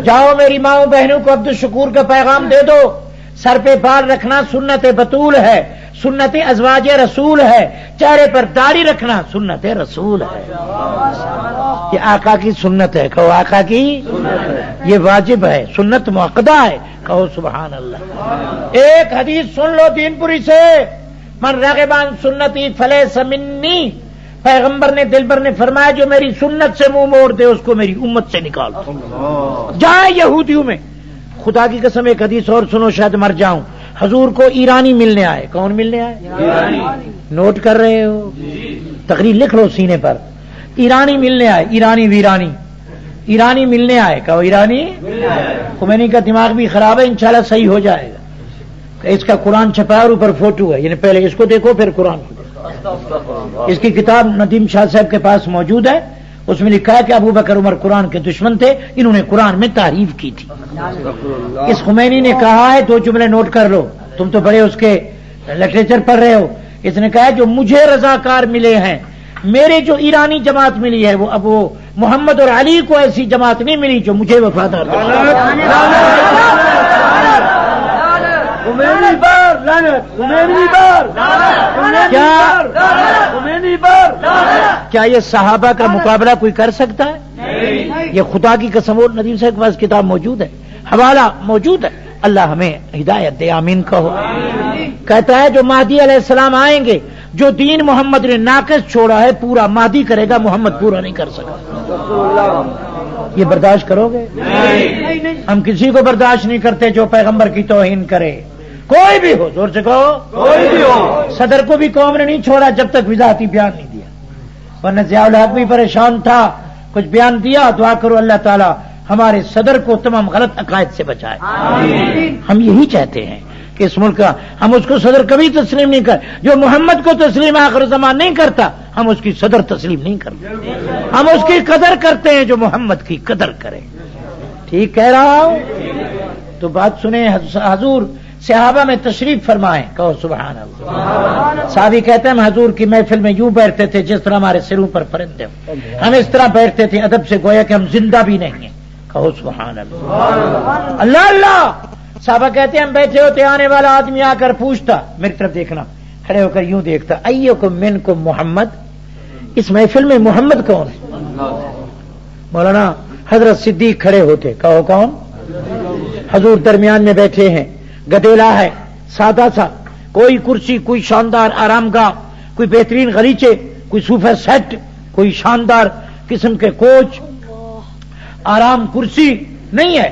جاؤ میری ماؤں بہنوں کو عبد الشکور کا پیغام دے دو، سر پہ بال رکھنا سنت بطول ہے، سنت ازواج رسول ہے، چہرے پر داڑھی رکھنا سنت رسول ہے، یہ آقا کی سنت ہے، کہو آقا کی، یہ واجب ہے، سنت مؤکدہ ہے، کہو سبحان اللہ۔ ایک حدیث سن لو دین پوری سے، من رغب عن سنتی فلیس منی، پیغمبر نے دلبر نے فرمایا جو میری سنت سے منہ موڑ دے اس کو میری امت سے نکال دو۔ جائے یہودیوں میں، خدا کی قسم ایک حدیث اور سنو شاید مر جاؤں، حضور کو ایرانی ملنے آئے، کون ملنے آئے؟ نوٹ کر رہے ہو؟ تقریر لکھ لو سینے پر، ایرانی ملنے آئے، ایرانی ویرانی، ایرانی ملنے آئے، کہو ایرانی۔ خمینی کا دماغ بھی خراب ہے، انشاءاللہ صحیح ہو جائے گا۔ اس کا قرآن چھپا اور اوپر فوٹو ہے، یعنی پہلے اس کو دیکھو پھر قرآن کو دیکھو۔ اس کی کتاب ندیم شاہ صاحب کے پاس موجود ہے، اس میں لکھا ہے کہ ابو بکر عمر قرآن کے دشمن تھے، انہوں نے قرآن میں تعریف کی تھی۔ اس خمینی نے کہا ہے، 2 جملے نوٹ کر لو، تم تو بڑے اس کے لٹریچر پڑھ رہے ہو، اس نے کہا ہے جو مجھے رضاکار ملے ہیں، میرے جو ایرانی جماعت ملی ہے، وہ اب وہ محمد اور علی کو ایسی جماعت نہیں ملی جو مجھے وفادار ہو۔ کیا یہ صحابہ کا مقابلہ کوئی کر سکتا ہے؟ یہ خدا کی قسم، اور ندیم صاحب کے پاس کتاب موجود ہے، حوالہ موجود ہے، اللہ ہمیں ہدایت دے، آمین کہو۔ کہتا ہے جو مہدی علیہ السلام آئیں گے، جو دین محمد نے ناقص چھوڑا ہے پورا مہدی کرے گا، محمد پورا نہیں کر سکا۔ یہ برداشت کرو گے؟ ہم کسی کو برداشت نہیں کرتے جو پیغمبر کی توہین کرے، کوئی بھی ہو، زور سے کہو، کوئی بھی ہو۔ صدر کو بھی قوم نے نہیں چھوڑا جب تک وضاحتی بیان نہیں دیا، ورنہ ضیاء الحق بھی پریشان تھا، کچھ بیان دیا، دعا کرو اللہ تعالی ہمارے صدر کو تمام غلط عقائد سے بچائے۔ ہم یہی چاہتے ہیں کہ اس ملک کا، ہم اس کو صدر کبھی تسلیم نہیں کر، جو محمد کو تسلیم آخر زمان نہیں کرتا، ہم اس کی صدر تسلیم نہیں کرتے، ہم اس کی قدر کرتے ہیں جو محمد کی قدر کرے۔ ٹھیک کہہ رہا ہوں؟ تو بات سنیں، حضور صحابہ میں تشریف فرمائیں، کہو سبحان اللہ۔ صحابی کہتے ہیں ہم حضور کی محفل میں یوں بیٹھتے تھے جس طرح ہمارے سروں پر پرندے ہوں، ہم اس طرح بیٹھتے تھے ادب سے گویا کہ ہم زندہ بھی نہیں ہیں، کہو سبحان اللہ۔ اللہ اللہ۔ صحابہ کہتے ہیں ہم بیٹھے ہوتے، آنے والا آدمی آ کر پوچھتا، میری طرف دیکھنا، کھڑے ہو کر یوں دیکھتا، ایکم منکم محمد، اس محفل میں محمد کون ہے؟ مولانا حضرت صدیق کھڑے ہوتے، کہو کون؟ حضور درمیان میں بیٹھے ہیں، گدیلا ہے سادہ سا، کوئی کرسی، کوئی شاندار آرام گاہ، کوئی بہترین غلیچے، کوئی صوفہ سیٹ، کوئی شاندار قسم کے کوچ، آرام کرسی نہیں ہے،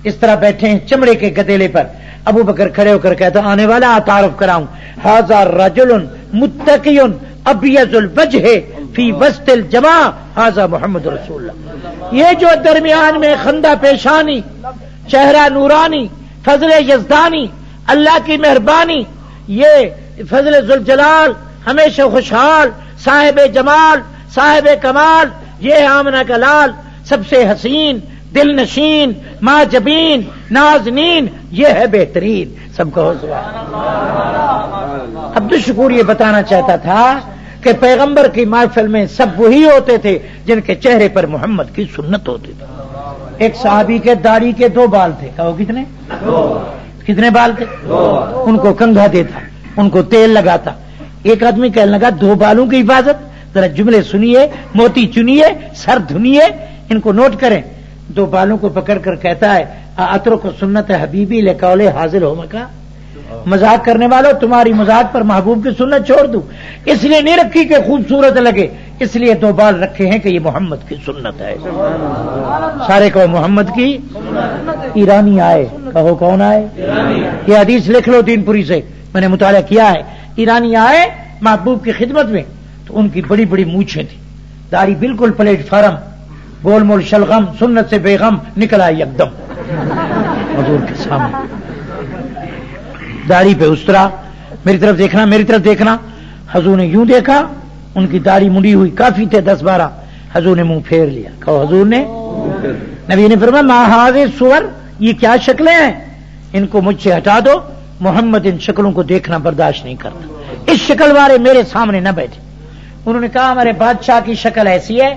اس طرح بیٹھے ہیں چمڑے کے گدیلے پر۔ ابو بکر کھڑے ہو کر کہتا آنے والا تعارف کراؤں، ھذا رجل متقی ابیض الوجہ فی وسط الجماع، ھذا محمد رسول اللہ۔ یہ جو درمیان میں خندہ پیشانی، چہرہ نورانی، فضل یزدانی، اللہ کی مہربانی، یہ فضل ذوالجلال، ہمیشہ خوشحال، صاحب جمال، صاحب کمال، یہ ہے آمنہ کا لال، سب سے حسین، دل نشین، معجبین، نازنین، یہ ہے بہترین، سب کہو سبحان اللہ۔ عبد الشکور یہ بتانا چاہتا تھا کہ پیغمبر کی محفل میں سب وہی ہوتے تھے جن کے چہرے پر محمد کی سنت ہوتی تھی۔ ایک صحابی کے داڑھی کے 2 بال تھے، کہو کتنے؟ 2۔ کتنے بال تھے؟ 2۔ ان کو کنگھا دیتا، ان کو تیل لگاتا۔ ایک آدمی کہنے لگا 2 بالوں کی حفاظت، ذرا جملے سنیے، موتی چنیے، سر دھنیے، ان کو نوٹ کریں۔ 2 بالوں کو پکڑ کر کہتا ہے اترک سنت حبیبی لقول حاضر ہو مکہ، مذاق کرنے والوں تمہاری مذاق پر محبوب کی سنت چھوڑ دوں، اس لیے نہیں رکھی کہ خوبصورت لگے، اس لیے 2 بال رکھے ہیں کہ یہ محمد کی سنت ہے۔ سارے کہو محمد کی۔ ایرانی آئے، کہو کون آئے؟ یہ حدیث لکھ لو دین پوری سے، میں نے مطالعہ کیا ہے۔ ایرانی آئے محبوب کی خدمت میں، تو ان کی بڑی بڑی مونچھیں تھیں، داڑھی بالکل پلیٹ فارم، گول مول شلغم، سنت سے بیغم نکلا یکدم حضور کے سامنے، داڑھی پہ استرا، میری طرف دیکھنا، میری طرف دیکھنا۔ حضور نے یوں دیکھا، ان کی داڑھی مڑی ہوئی کافی تھے 10-12، حضور نے منہ پھیر لیا، کہو حضور نے؟ نبی نے فرمایا ما ھذہ سور، یہ کیا شکلیں ہیں، ان کو مجھ سے ہٹا دو، محمد ان شکلوں کو دیکھنا برداشت نہیں کرتا، اس شکل والے میرے سامنے نہ بیٹھے۔ انہوں نے کہا ہمارے بادشاہ کی شکل ایسی ہے،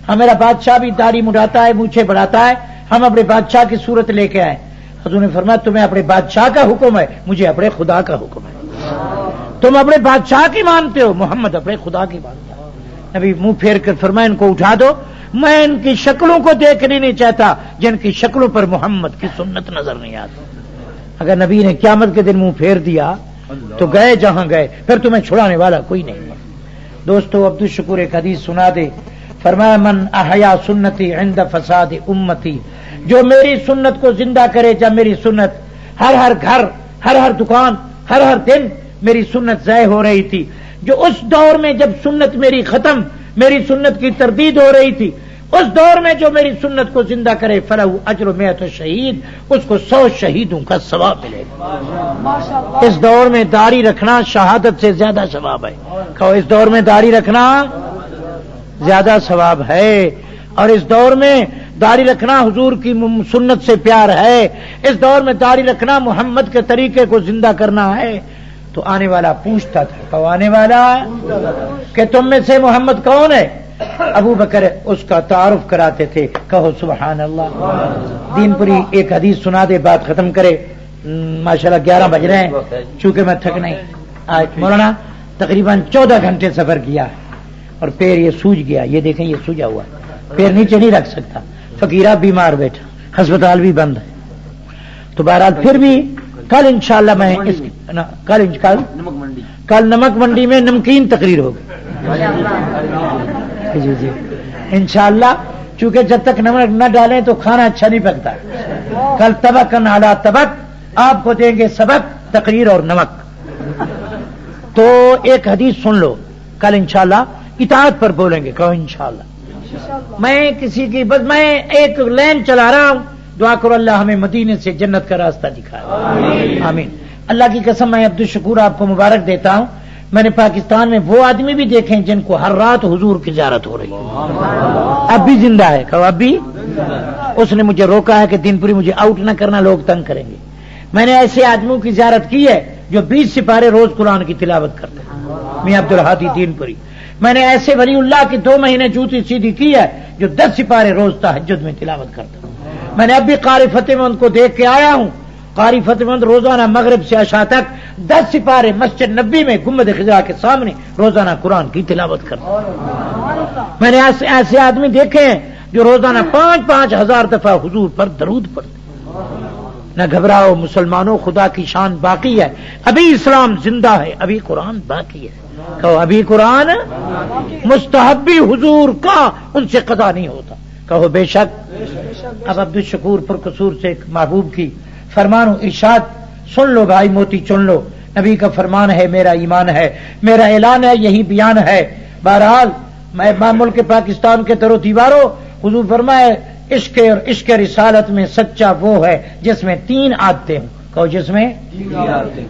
ہمارا بادشاہ بھی داڑھی مڈاتا ہے، مونچھیں بڑھاتا ہے، ہم اپنے بادشاہ کی صورت لے کے آئے۔ حضور نے فرمایا تمہیں اپنے بادشاہ کا حکم ہے، مجھے اپنے خدا کا حکم ہے۔ تم اپنے بادشاہ کی مانتے ہو، محمد اپنے خدا کی مانتا ہے۔ نبی منہ پھیر کر فرمایا ان کو اٹھا دو، میں ان کی شکلوں کو دیکھنے نہیں چاہتا جن کی شکلوں پر محمد کی سنت نظر نہیں آتی۔ اگر نبی نے قیامت کے دن منہ پھیر دیا تو گئے جہاں گئے، پھر تمہیں چھڑانے والا کوئی نہیں۔ دوستو عبد الشکور ایک حدیث سنا دے، فرمایا من احیا سنتی عند فساد امتی، جو میری سنت کو زندہ کرے، جب میری سنت ہر گھر، ہر دکان، ہر دن میری سنت ضائع ہو رہی تھی، جو اس دور میں جب سنت میری ختم، میری سنت کی تردید ہو رہی تھی، اس دور میں جو میری سنت کو زندہ کرے فلہو اجر 100 شہید، اس کو 100 شہیدوں کا ثواب ملے گا۔ اس دور میں داڑھی رکھنا شہادت سے زیادہ ثواب ہے، کہو اس دور میں داڑھی رکھنا زیادہ ثواب ہے. اور اس دور میں داڑھی رکھنا حضور کی سنت سے پیار ہے. اس دور میں داڑھی رکھنا محمد کے طریقے کو زندہ کرنا ہے. تو آنے والا پوچھتا تھا, کہو آنے والا کہ تم میں سے محمد کون ہے؟ ابو بکر اس کا تعارف کراتے تھے. کہو سبحان اللہ. دین پوری ایک حدیث سنا دے, بات ختم کرے. ماشاءاللہ 11 بج رہے ہیں, چونکہ میں تھک نہیں. آج مولانا تقریباً 14 گھنٹے سفر کیا اور پیر یہ سوج گیا. یہ دیکھیں یہ سوجا ہوا, پیر نیچے نہیں رکھ سکتا. فقیرہ بیمار بیٹھا, ہسپتال بھی بند ہے. تو بہرحال پھر بھی کل انشاءاللہ میں کل نمک منڈی میں نمکین تقریر ہوگی. جی جی انشاءاللہ, چونکہ جب تک نمک نہ ڈالیں تو کھانا اچھا نہیں پکتا. کل طبق نالا طبق آپ کو دیں گے سبق, تقریر اور نمک. تو ایک حدیث سن لو, کل انشاءاللہ اطاعت پر بولیں گے. کہو انشاءاللہ. میں کسی کی بس میں ایک لین چلا رہا ہوں, دعا کرو اللہ ہمیں مدینے سے جنت کا راستہ دکھائے. آمین. اللہ کی قسم میں عبدالشکور آپ کو مبارک دیتا ہوں. میں نے پاکستان میں وہ آدمی بھی دیکھے جن کو ہر رات حضور کی زیارت ہو رہی ہے, اب بھی زندہ ہے. کہو اب بھی. اس نے مجھے روکا ہے کہ دین پوری مجھے آؤٹ نہ کرنا, لوگ تنگ کریں گے. میں نے ایسے آدمیوں کی زیارت کی ہے جو 20 سپارے روز قرآن کی تلاوت کرتے ہیں. میاں عبدالہادی دین پوری. میں نے ایسے ولی اللہ کی 2 مہینے جوتی سیدھی کی ہے جو 10 سپارے روز تہجد میں تلاوت کرتے ہیں. میں نے اب بھی قاری فتح مند کو دیکھ کے آیا ہوں. قاری فتح مند روزانہ مغرب سے عشاء تک 10 سپارے مسجد نبی میں گنبد خضرا کے سامنے روزانہ قرآن کی تلاوت کرتے ہیں. میں نے ایسے آدمی دیکھے ہیں جو روزانہ 5-5 ہزار دفعہ حضور پر درود پڑھتے. نہ گھبراؤ مسلمانوں, خدا کی شان باقی ہے. ابھی اسلام زندہ ہے, ابھی قرآن باقی ہے. کہو ابھی قرآن. مستحبی حضور کا ان سے قضا نہیں ہوتا. کہو بے شک. اب عبدالشکور پر قصور سے ایک محبوب کی فرمان و ارشاد سن لو بھائی, موتی چن لو. نبی کا فرمان ہے, میرا ایمان ہے, میرا اعلان ہے, یہی بیان ہے. بہرحال میں ملک پاکستان کے در و دیواروں, حضور فرمائے عشق اور عشق رسالت میں سچا وہ ہے جس میں 3 عادتیں ہوں. کہو جس میں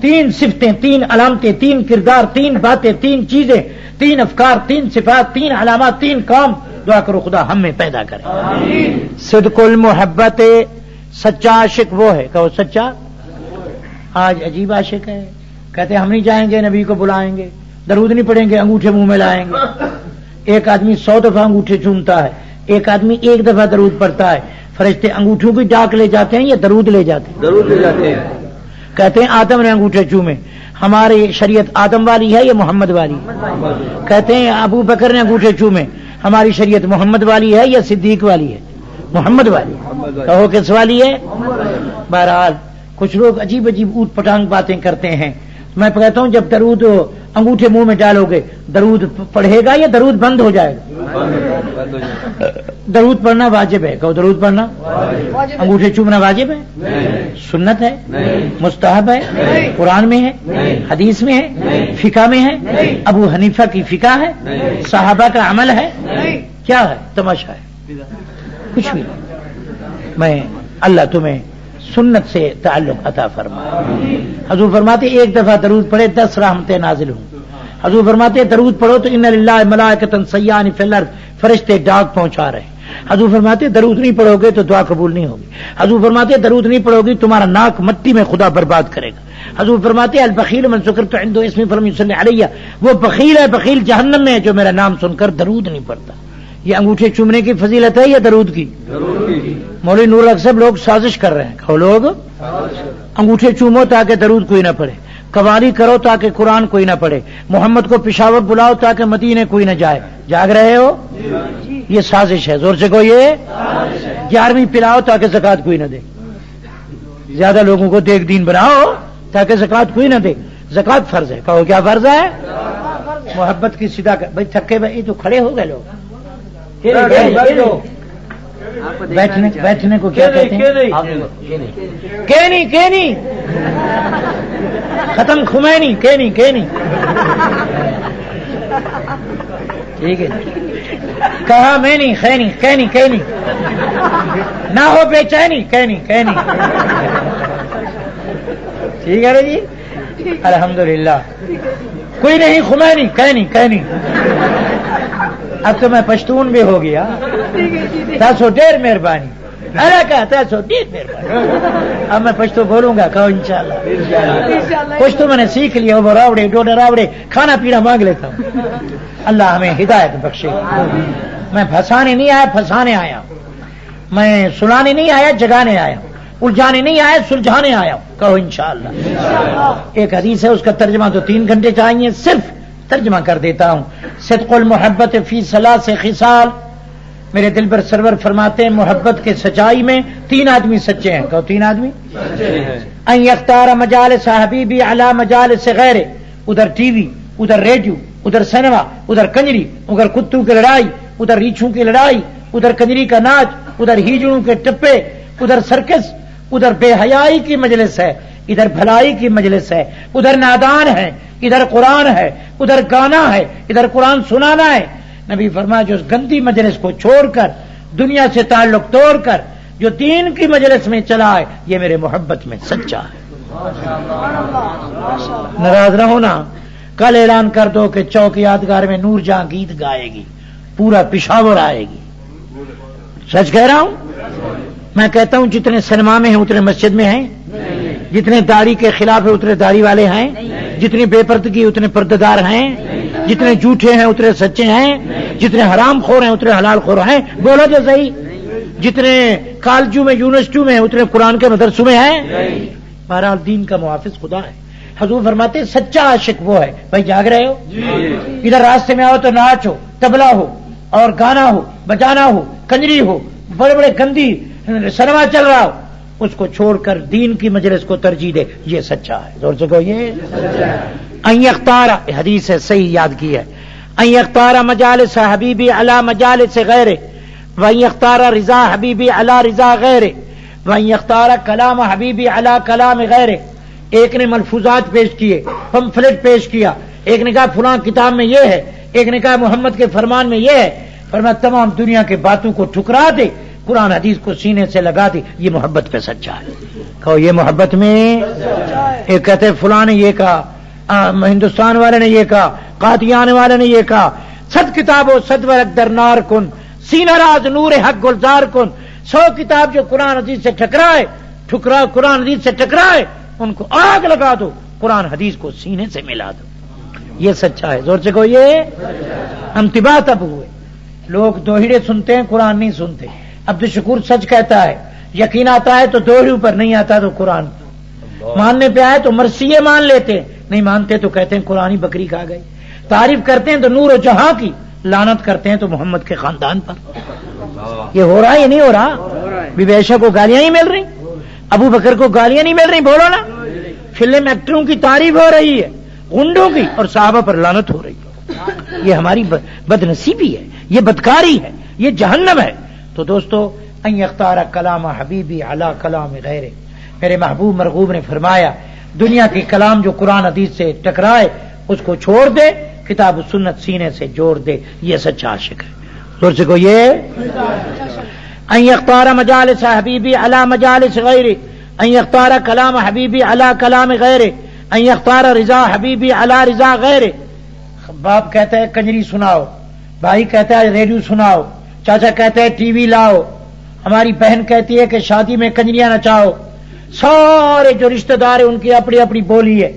3 صفتیں, 3 علامتیں, 3 کردار, 3 باتیں, 3 چیزیں, 3 افکار, 3 صفات, 3 علامات, 3 کام. دعا کرو خدا ہم میں پیدا کرے. صدق المحبت, سچا عاشق وہ ہے. کہو سچا. آج عجیب عاشق ہے, کہتے ہم نہیں جائیں گے, نبی کو بلائیں گے, درود نہیں پڑھیں گے, انگوٹھے منہ میں لائیں گے. ایک آدمی 100 دفعہ انگوٹھے چومتا ہے, ایک آدمی 1 دفعہ درود پڑھتا ہے. فرشتے انگوٹھوں کی ڈاک لے جاتے ہیں یا درود لے جاتے ہیں؟ درود لے جاتے ہیں. کہتے ہیں آدم نے انگوٹھے چومے, ہماری شریعت آدم والی ہے یا محمد والی؟ کہتے ہیں ابو بکر نے انگوٹھے چومے, ہماری شریعت محمد والی ہے یا صدیق والی ہے؟ محمد والی. کہو کس والی ہے؟ بہرحال کچھ لوگ عجیب عجیب اوٹ پٹانگ باتیں کرتے ہیں. میں کہتا ہوں جب درود انگوٹھے منہ میں ڈالو گے درود پڑھے گا یا درود بند ہو جائے گا؟ درود پڑھنا واجب ہے. کہو درود پڑھنا. انگوٹھے چومنا واجب ہے, سنت ہے, مستحب ہے, قرآن میں ہے, حدیث میں ہے, فقہ میں ہے, ابو حنیفہ کی فقہ ہے, صحابہ کا عمل ہے. کیا ہے؟ تماشا ہے, کچھ بھی. میں اللہ تمہیں سنت سے تعلق عطا فرمائے. حضور فرماتے 1 دفعہ درود پڑھے 10 رحمتیں نازل ہوں. حضور فرماتے درود پڑھو تو ان للہ ملائکۃ سیان فی الارض, فرشتے ڈاک پہنچا رہے ہیں. حضور فرماتے درود نہیں پڑھو گے تو دعا قبول نہیں ہوگی. حضور فرماتے درود نہیں پڑھو گی تمہارا ناک مٹی میں خدا برباد کرے گا. حضور فرماتے البخیل من ذکرت عنده اسمی فلم یصلی علیہ, وہ بخیل ہے, بخیل جہنم میں ہے جو میرا نام سن کر درود نہیں پڑھتا. یہ انگوٹھے چومنے کی فضیلت ہے یا درود کی؟ مولوی نور الحق صاحب لوگ سازش کر رہے ہیں. کہو لوگ انگوٹھے چومو تاکہ درود کوئی نہ پڑھے, قوالی کرو تاکہ قرآن کوئی نہ پڑھے, محمد کو پشاور بلاؤ تاکہ مدینے کوئی نہ جائے. جاگ رہے ہو؟ یہ سازش ہے. زور سے کو یہ 11ویں پلاؤ تاکہ زکات کوئی نہ دے. زیادہ لوگوں کو دیکھ دین بناؤ تاکہ زکات کوئی نہ دے. زکات فرض ہے. کہو کیا فرض ہے؟ محبت کی سیدھا کر. بھائی تھکے بھائی تو کھڑے ہو گئے لوگ. بیٹھنے کو کیا کہتے ہیں؟ کینی ختم خمینی کینی. ٹھیک ہے, کہا میں نہیں خینی کینی نہ ہو بے چینی کینی. ٹھیک ہے جی, الحمدللہ. کوئی نہیں خمینی کینی. اب تو میں پشتون بھی ہو گیا. 110 مہربانی. ارے کہتا ہے 110 مہربانی. اب میں پشتو بولوں گا. کہو انشاءاللہ. پشتو میں نے سیکھ لیا. وہ راوڑے ڈوڈا راوڑے کھانا پینا مانگ لیتا ہوں. اللہ ہمیں ہدایت بخشے. میں پھنسانے نہیں آیا, پھنسانے آیا. میں سلانے نہیں آیا, جگانے آیا. الجھانے نہیں آیا, سلجھانے آیا. کہو انشاءاللہ. ایک حدیث ہے, اس کا ترجمہ تو 3 گھنٹے چاہیے, صرف ترجمہ کر دیتا ہوں. صدق المحبت فی ثلاث خصال. میرے دل پر سرور فرماتے ہیں محبت کے سچائی میں 3 آدمی سچے ہیں. کہو 3 آدمی. ان یختار مجالس حبیبی علی مجالس غیر. ادھر ٹی وی, ادھر ریڈیو, ادھر سینما, ادھر کنجری, ادھر کتوں کی لڑائی, ادھر ریچھوں کی لڑائی, ادھر کنجری کا ناچ, ادھر ہیجڑوں کے ٹپے, ادھر سرکس, ادھر بے حیائی کی مجلس ہے, ادھر بھلائی کی مجلس ہے, ادھر نادان ہے, ادھر قرآن ہے, ادھر گانا ہے, ادھر قرآن سنانا ہے. نبی فرمایا جو اس گندی مجلس کو چھوڑ کر, دنیا سے تعلق توڑ کر جو دین کی مجلس میں چلا ہے, یہ میرے محبت میں سچا ہے. ناراض نہ ہونا. کل اعلان کر دو کہ چوک یادگار میں نور جہاں گیت گائے گی, پورا پشاور آئے گی. سچ کہہ رہا ہوں. میں کہتا ہوں جتنے سنیما میں ہیں اتنے مسجد میں ہیں, جتنے داڑھی کے خلاف ہیں اتنے داڑھی والے ہیں, جتنے بے پردگی اتنے پردہ ہیں, جتنے جھوٹے ہیں اتنے سچے ہیں, جتنے حرام خور ہیں اتنے حلال خور ہیں. بولو تو صحیح. جتنے کالجوں میں یونیورسٹیوں میں اتنے قرآن کے مدرسوں میں ہیں. بہرحال دین کا محافظ خدا ہے. حضور فرماتے ہیں سچا عاشق وہ ہے. بھائی جاگ رہے ہو؟ ادھر راستے میں آؤ تو ناچ ہو, تبلا ہو اور گانا ہو, بجانا ہو, کنجری ہو, بڑے بڑے گندی سنیما چل رہا ہو, اس کو چھوڑ کر دین کی مجلس کو ترجیح دے, یہ سچا ہے. زور سے کہو یہ ان یختار. حدیث ہے, صحیح یاد کی ہے. ان یختار مجالس حبیبی علی مجالس غیر, وان یختار رضا حبیبی علی رضا غیر, وان یختار کلام حبیبی علی کلام غیر. ایک نے ملفوظات پیش کیے, پمفلٹ پیش کیا, ایک نے کہا فلاں کتاب میں یہ ہے, ایک نے کہا محمد کے فرمان میں یہ ہے. فرمایا تمام دنیا کے باتوں کو ٹھکرا دے, قرآن حدیث کو سینے سے لگا دے, یہ محبت پہ سچا ہے. کہو یہ محبت میں. ایک کہتے فلاں نے یہ کہا, ہندوستان والے نے یہ کہا, قادیان والے نے یہ کہا, 100 کتاب و 100 ورق در نار کن, سینہ راز نور حق گلزار کن. 100 کتاب جو قرآن حدیث سے ٹکرائے, قرآن حدیث سے ٹکرائے, ان کو آگ لگا دو, قرآن حدیث کو سینے سے ملا دو. یہ سچا ہے. زور سے کہو یہ. ہم تباہ تب ہوئے. لوگ دوہڑے سنتے ہیں, قرآن نہیں سنتے. عبد الشکور سچ کہتا ہے, یقین آتا ہے تو دوہڑوں پر, نہیں آتا تو قرآن. ماننے پہ آئے تو مرثیے مان لیتے ہیں, نہیں مانتے تو کہتے ہیں قرآنی بکری کھا گئی. تعریف کرتے ہیں تو نور و جہاں کی, لعنت کرتے ہیں تو محمد کے خاندان پر. یہ ہو رہا ہے یہ نہیں ہو رہا؟ بی بیشا کو گالیاں نہیں مل رہی, ابو بکر کو گالیاں نہیں مل رہی. بولو نا. فلم ایکٹروں کی تعریف ہو رہی ہے, غنڈوں کی, اور صحابہ پر لعنت ہو رہی ہے. یہ ہماری بد نصیبی ہے, یہ بدکاری ہے, یہ جہنم ہے. تو دوستو ان یختار کلام حبیبی علی کلام غیر. میرے محبوب مرغوب نے فرمایا دنیا کی کلام جو قرآن حدیث سے ٹکرائے اس کو چھوڑ دے, کتاب و سنت سینے سے جوڑ دے, یہ سچا عاشق ہے. زور سے کو یہ. ان یختار مجالس حبیبی علی مجالس غیر, ان یختار کلام حبیبی علی کلام غیر, ان یختار رضا حبیبی علی رضا غیر. باپ کہتا ہے کنجری سناؤ, بھائی کہتا ہے ریڈیو سناؤ, چاچا کہتا ہے ٹی وی لاؤ, ہماری بہن کہتی ہے کہ شادی میں کنجریاں نچاؤ. سارے جو رشتہ دار ہیں ان کی اپنی اپنی بولی ہے.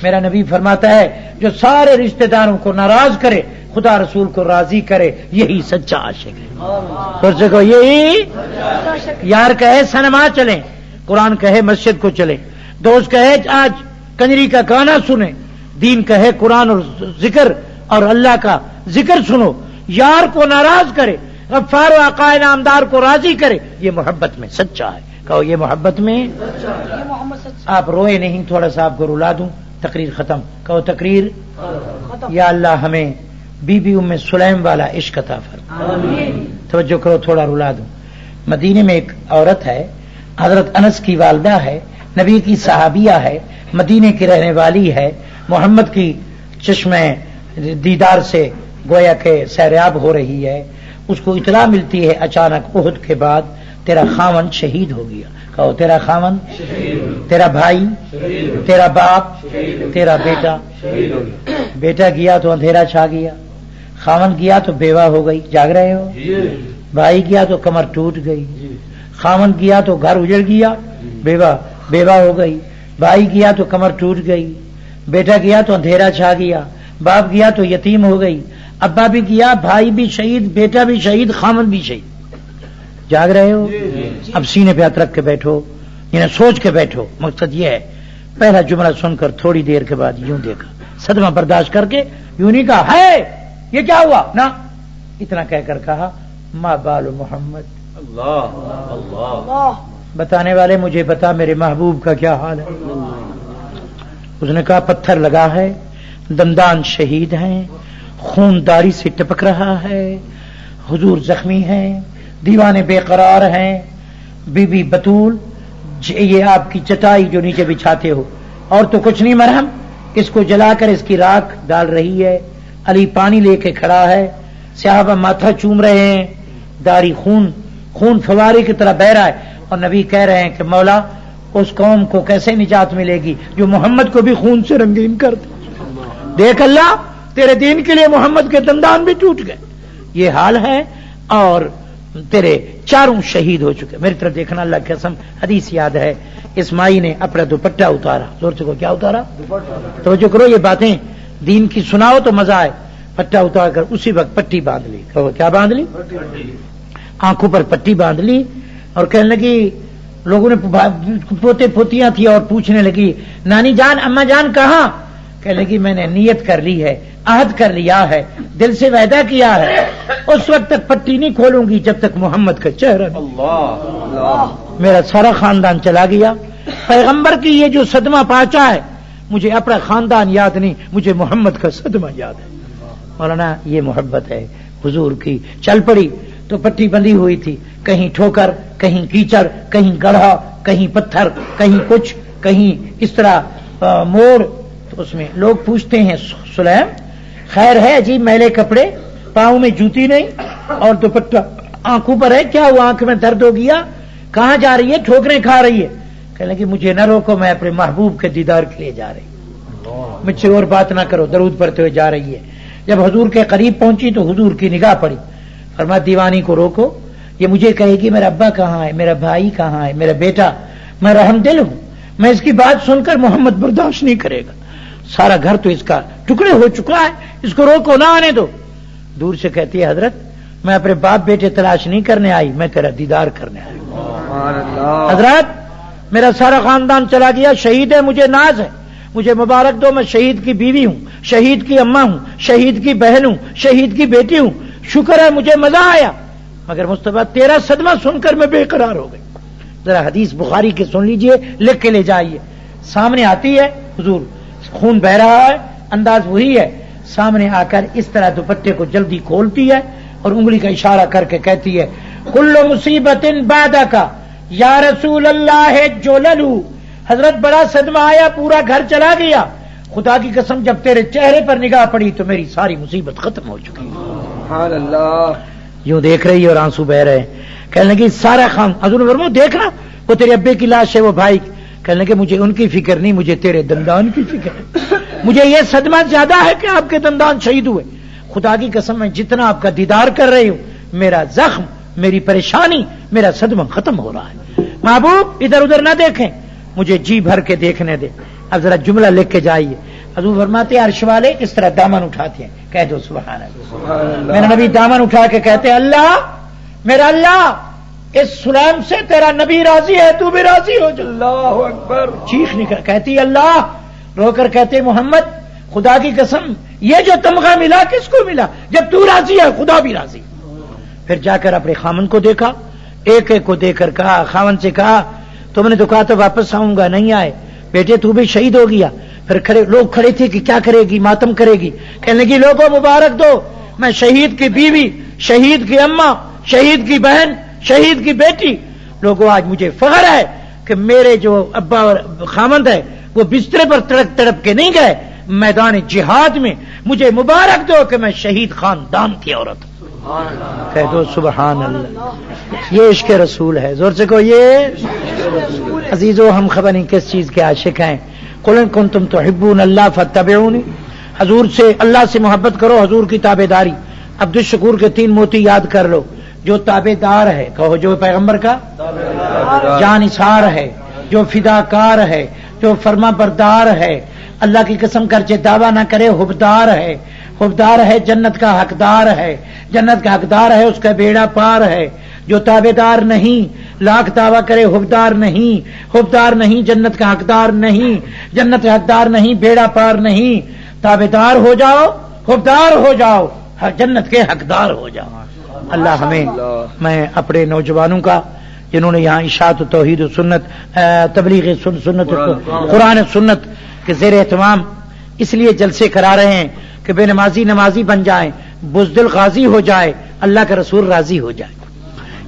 میرا نبی فرماتا ہے جو سارے رشتہ داروں کو ناراض کرے خدا رسول کو راضی کرے, یہی سچا عاشق ہے. سوچ کو یہی. یار کہے سنیما چلیں, قرآن کہے مسجد کو چلیں, دوست کہے آج کنجری کا گانا سنیں, دین کہے قرآن اور ذکر اور اللہ کا ذکر سنو. یار کو ناراض کرے, غفار و عقائے نامدار کو راضی کرے, یہ محبت میں سچا ہے. کہو یہ محبت میں. آپ روئے نہیں, تھوڑا سا آپ کو رلا دوں, تقریر ختم. کہو تقریر. یا اللہ ہمیں بی بی ام سلیم والا عشق عطا فرما. توجہ کرو, تھوڑا رلا دوں. مدینے میں ایک عورت ہے, حضرت انس کی والدہ ہے, نبی کی صحابیہ ہے, مدینے کی رہنے والی ہے, محمد کی چشمے دیدار سے گویا کہ سیراب ہو رہی ہے. اس کو اطلاع ملتی ہے اچانک احد کے بعد تیرا خاوند شہید ہو گیا. کہو تیرا خاوند, تیرا بھائی, تیرا باپ, تیرا بیٹا. بیٹا گیا تو اندھیرا چھا گیا, خاوند گیا تو بیوہ ہو گئی، جاگ رہے ہو؟ بھائی گیا تو کمر ٹوٹ گئی، خاوند گیا تو گھر اجڑ گیا، بیوہ ہو گئی، بھائی گیا تو کمر ٹوٹ گئی، بیٹا گیا تو اندھیرا چھا گیا، باپ گیا تو یتیم ہو گئی، ابا بھی گیا، بھائی بھی شہید، بیٹا بھی شہید، خاوند بھی شہید۔ جاگ رہے ہو؟ اب سینے پہ ہاتھ رکھ کے بیٹھو، یعنی سوچ کے بیٹھو۔ مقصد یہ ہے، پہلا جملہ سن کر تھوڑی دیر کے بعد یوں دیکھا، صدمہ برداشت کر کے یوں نہیں کہا ہے یہ کیا ہوا، نہ اتنا کہہ کر کہا ما بال محمد، بتانے والے مجھے بتا میرے محبوب کا کیا حال ہے۔ اس نے کہا پتھر لگا ہے، دندان شہید ہیں، خون داری سے ٹپک رہا ہے، حضور زخمی ہیں، دیوانے بے قرار ہیں، بی بی بطول یہ آپ کی چٹائی جو نیچے بچھاتے ہو، اور تو کچھ نہیں مرہم، اس کو جلا کر اس کی راکھ ڈال رہی ہے، علی پانی لے کے کھڑا ہے، صحابہ ماتھا چوم رہے ہیں، داری خون فواری کی طرح بہ رہا ہے، اور نبی کہہ رہے ہیں کہ مولا اس قوم کو کیسے نجات ملے گی جو محمد کو بھی خون سے رنگین کر دے۔ دیکھ اللہ تیرے دین کے لیے محمد کے دندان بھی ٹوٹ گئے، یہ حال ہے، اور تیرے چاروں شہید ہو چکے۔ میری طرف دیکھنا، اللہ کی قسم حدیث یاد ہے، اسماعی نے اپنا دوپٹہ اتارا، زور سے کو کیا اتارا؟ توجہ کرو، یہ باتیں دین کی سناؤ تو مزہ آئے۔ پٹا اتار کر اسی وقت پٹی باندھ لی، کہو کیا باندھ لی؟ آنکھوں پر پٹی باندھ لی، اور کہنے لگی، لوگوں نے پوتے پوتیاں تھی اور پوچھنے لگی نانی جان اما جان کہاں؟ کہنے لگی میں نے نیت کر لی ہے، عہد کر لیا ہے، دل سے وعدہ کیا ہے، اس وقت تک پٹی نہیں کھولوں گی جب تک محمد کا چہرہ نہیں۔ میرا سارا خاندان چلا گیا، پیغمبر کی یہ جو صدمہ پہنچا ہے، مجھے اپنا خاندان یاد نہیں، مجھے محمد کا صدمہ یاد ہے۔ مولانا یہ محبت ہے حضور کی۔ چل پڑی تو پٹی بندھی ہوئی تھی، کہیں ٹھوکر، کہیں کیچڑ، کہیں گڑھا، کہیں پتھر، کہیں کچھ، کہیں اس طرح موڑ، تو اس میں لوگ پوچھتے ہیں سلیم خیر ہے؟ عجیب میلے کپڑے، پاؤں میں جوتی نہیں، اور دوپٹہ آنکھوں پر ہے، کیا ہوا؟ آنکھ میں درد ہو گیا؟ کہاں جا رہی ہے؟ ٹھوکریں کھا رہی ہے؟ کہنے لگی مجھے نہ روکو، میں اپنے محبوب کے دیدار کے لیے جا رہی ہوں، مجھ سے اور بات نہ کرو، درود پڑھتے ہوئے جا رہی ہے۔ جب حضور کے قریب پہنچی تو حضور کی نگاہ پڑی، فرمایا دیوانی کو روکو، یہ مجھے کہے گی میرا ابا کہاں ہے، میرا بھائی کہاں ہے، میرا بیٹا، میں رحم دل ہوں، میں اس کی بات سن کر محمد برداشت نہیں کرے گا، سارا گھر تو اس کا ٹکڑے ہو چکا ہے، اس کو روکو، نہ آنے دو۔ دور سے کہتی ہے حضرت میں اپنے باپ بیٹے تلاش نہیں کرنے آئی، میں تیرا دیدار کرنے آئی۔ حضرت میرا سارا خاندان چلا گیا، شہید ہے، مجھے ناز ہے، مجھے مبارک دو، میں شہید کی بیوی ہوں، شہید کی اماں ہوں، شہید کی بہن ہوں، شہید کی بیٹی ہوں، شکر ہے مجھے مزہ آیا، مگر مصطفیٰ تیرا صدمہ سن کر میں بے قرار ہو گئی۔ ذرا حدیث بخاری کی سن لیجئے، لکھ کے لے جائیے۔ سامنے آتی ہے حضور، خون بہ رہا ہے، انداز وہی ہے، سامنے آ کر اس طرح دوپٹے کو جلدی کھولتی ہے اور انگلی کا اشارہ کر کے کہتی ہے کل مصیبت بعدک یا رسول اللہ جوللو، حضرت بڑا صدمہ آیا، پورا گھر چلا گیا، خدا کی قسم جب تیرے چہرے پر نگاہ پڑی تو میری ساری مصیبت ختم ہو چکی۔ سبحان اللہ۔ یوں دیکھ رہی اور آنسو بہ رہے ہیں، کہنے لگی سارا خان، حضور نے فرمایا دیکھنا وہ تیرے ابے کی لاش ہے، وہ بھائی، کہنے لگے مجھے ان کی فکر نہیں، مجھے تیرے دندان کی فکر ہے، مجھے یہ صدمہ زیادہ ہے کہ آپ کے دندان شہید ہوئے، خدا کی قسم میں جتنا آپ کا دیدار کر رہی ہوں، میرا زخم، میری پریشانی، میرا صدمہ ختم ہو رہا ہے، محبوب ادھر ادھر نہ دیکھیں، مجھے جی بھر کے دیکھنے دے۔ اب ذرا جملہ لکھ کے جائیے، حضور فرماتے ہیں عرش والے اس طرح دامن اٹھاتے ہیں، کہہ دو سبحان اللہ۔ میرا نبی دامن اٹھا کے کہتے ہیں اللہ، میرا اللہ، اس سلیم سے تیرا نبی راضی ہے، تو بھی راضی ہو جا۔ اللہ اکبر۔ چیخ نکل کہتی اللہ، رو کر کہتے محمد خدا کی قسم یہ جو تمغہ ملا کس کو ملا؟ جب تو راضی ہے خدا بھی راضی۔ پھر جا کر اپنے خامن کو دیکھا، ایک ایک کو دیکھ کر کہا، خامن سے کہا تم نے تو کہا تو واپس آؤں گا، نہیں آئے، بیٹے تو بھی شہید ہو گیا۔ پھر لوگ کھڑے تھے کہ کیا کرے گی، ماتم کرے گی، کہنے لگی لوگوں مبارک دو، میں شہید کی بیوی، شہید کی اماں، شہید کی بہن، شہید کی بیٹی، لوگوں آج مجھے فخر ہے کہ میرے جو ابا اور خامند ہے وہ بسترے پر تڑپ تڑپ کے نہیں گئے، میدان جہاد میں، مجھے مبارک دو کہ میں شہید خاندان کی عورت ہوں۔ کہہ دو سبحان اللہ۔ یہ عشق رسول ہے، زور سے کہو یہ عزیزو، ہم خبر نہیں کس چیز کے عاشق ہیں۔ قل ان کنتم تحبون اللہ فاتبعونی، حضور سے، اللہ سے محبت کرو، حضور کی تابعداری، عبد الشکور کے 3 موتی یاد کر لو. جو تابع دار ہے، کہو جو پیغمبر کا جانثار ہے، جو فداکار ہے، جو فرما بردار ہے، اللہ کی قسم کر کے دعویٰ نہ کرے حبدار ہے. حبدار ہے جنت کا حقدار ہے، جنت کا حقدار ہے اس کا بیڑا پار ہے. جو تابع دار نہیں لاکھ دعویٰ کرے حبدار نہیں، حبدار نہیں جنت کا حقدار نہیں، جنت کا حقدار نہیں بیڑا پار نہیں. تابع دار ہو جاؤ، حبدار ہو جاؤ، ہر جنت کے حقدار ہو جاؤ. اللہ ہمیں، میں اپنے نوجوانوں کا جنہوں نے یہاں اشاعت و توحید و سنت، تبلیغ سنت قرآن سنت کے زیر اہتمام اس لیے جلسے کرا رہے ہیں کہ بے نمازی نمازی بن جائیں، بزدل غازی ہو جائے، اللہ کا رسول راضی ہو جائے.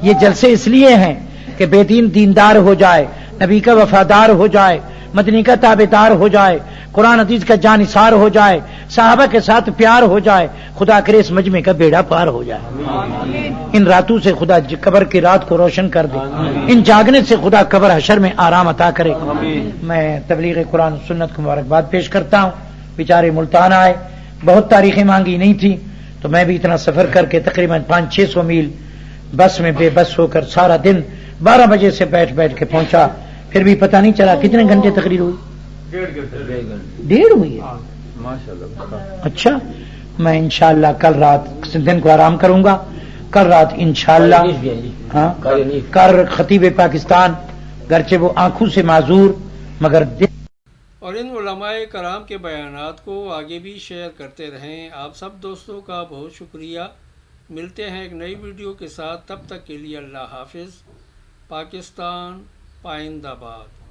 یہ جلسے اس لیے ہیں کہ بے دین دیندار ہو جائے، نبی کا وفادار ہو جائے، مدنی کا تابعدار ہو جائے، قرآن حدیث کا جانثار ہو جائے، صحابہ کے ساتھ پیار ہو جائے، خدا کرے اس مجمع کا بیڑا پار ہو جائے. ان راتوں سے خدا قبر کی رات کو روشن کر دے، ان جاگنے سے خدا قبر حشر میں آرام عطا کرے. میں تبلیغ قرآن سنت کو مبارکباد پیش کرتا ہوں. بیچارے ملتان آئے، بہت تاریخیں مانگی نہیں تھی، تو میں بھی اتنا سفر کر کے تقریباً 500-600 میل بس میں بے بس ہو کر سارا دن 12 بجے سے بیٹھ کے پہنچا. پھر بھی پتہ نہیں چلا کتنے گھنٹے تقریر ہوئی. 1.5 ہوئی ہے. اچھا، میں انشاءاللہ کل رات دن کو آرام کروں گا. کل رات انشاءاللہ ہاں کر خطیب پاکستان، گرچہ وہ آنکھوں سے معذور مگر اور ان علماء کرام کے بیانات کو آگے بھی شیئر کرتے رہیں. آپ سب دوستوں کا بہت شکریہ. ملتے ہیں ایک نئی ویڈیو کے ساتھ، تب تک کے لیے اللہ حافظ. پاکستان پائندہ باد.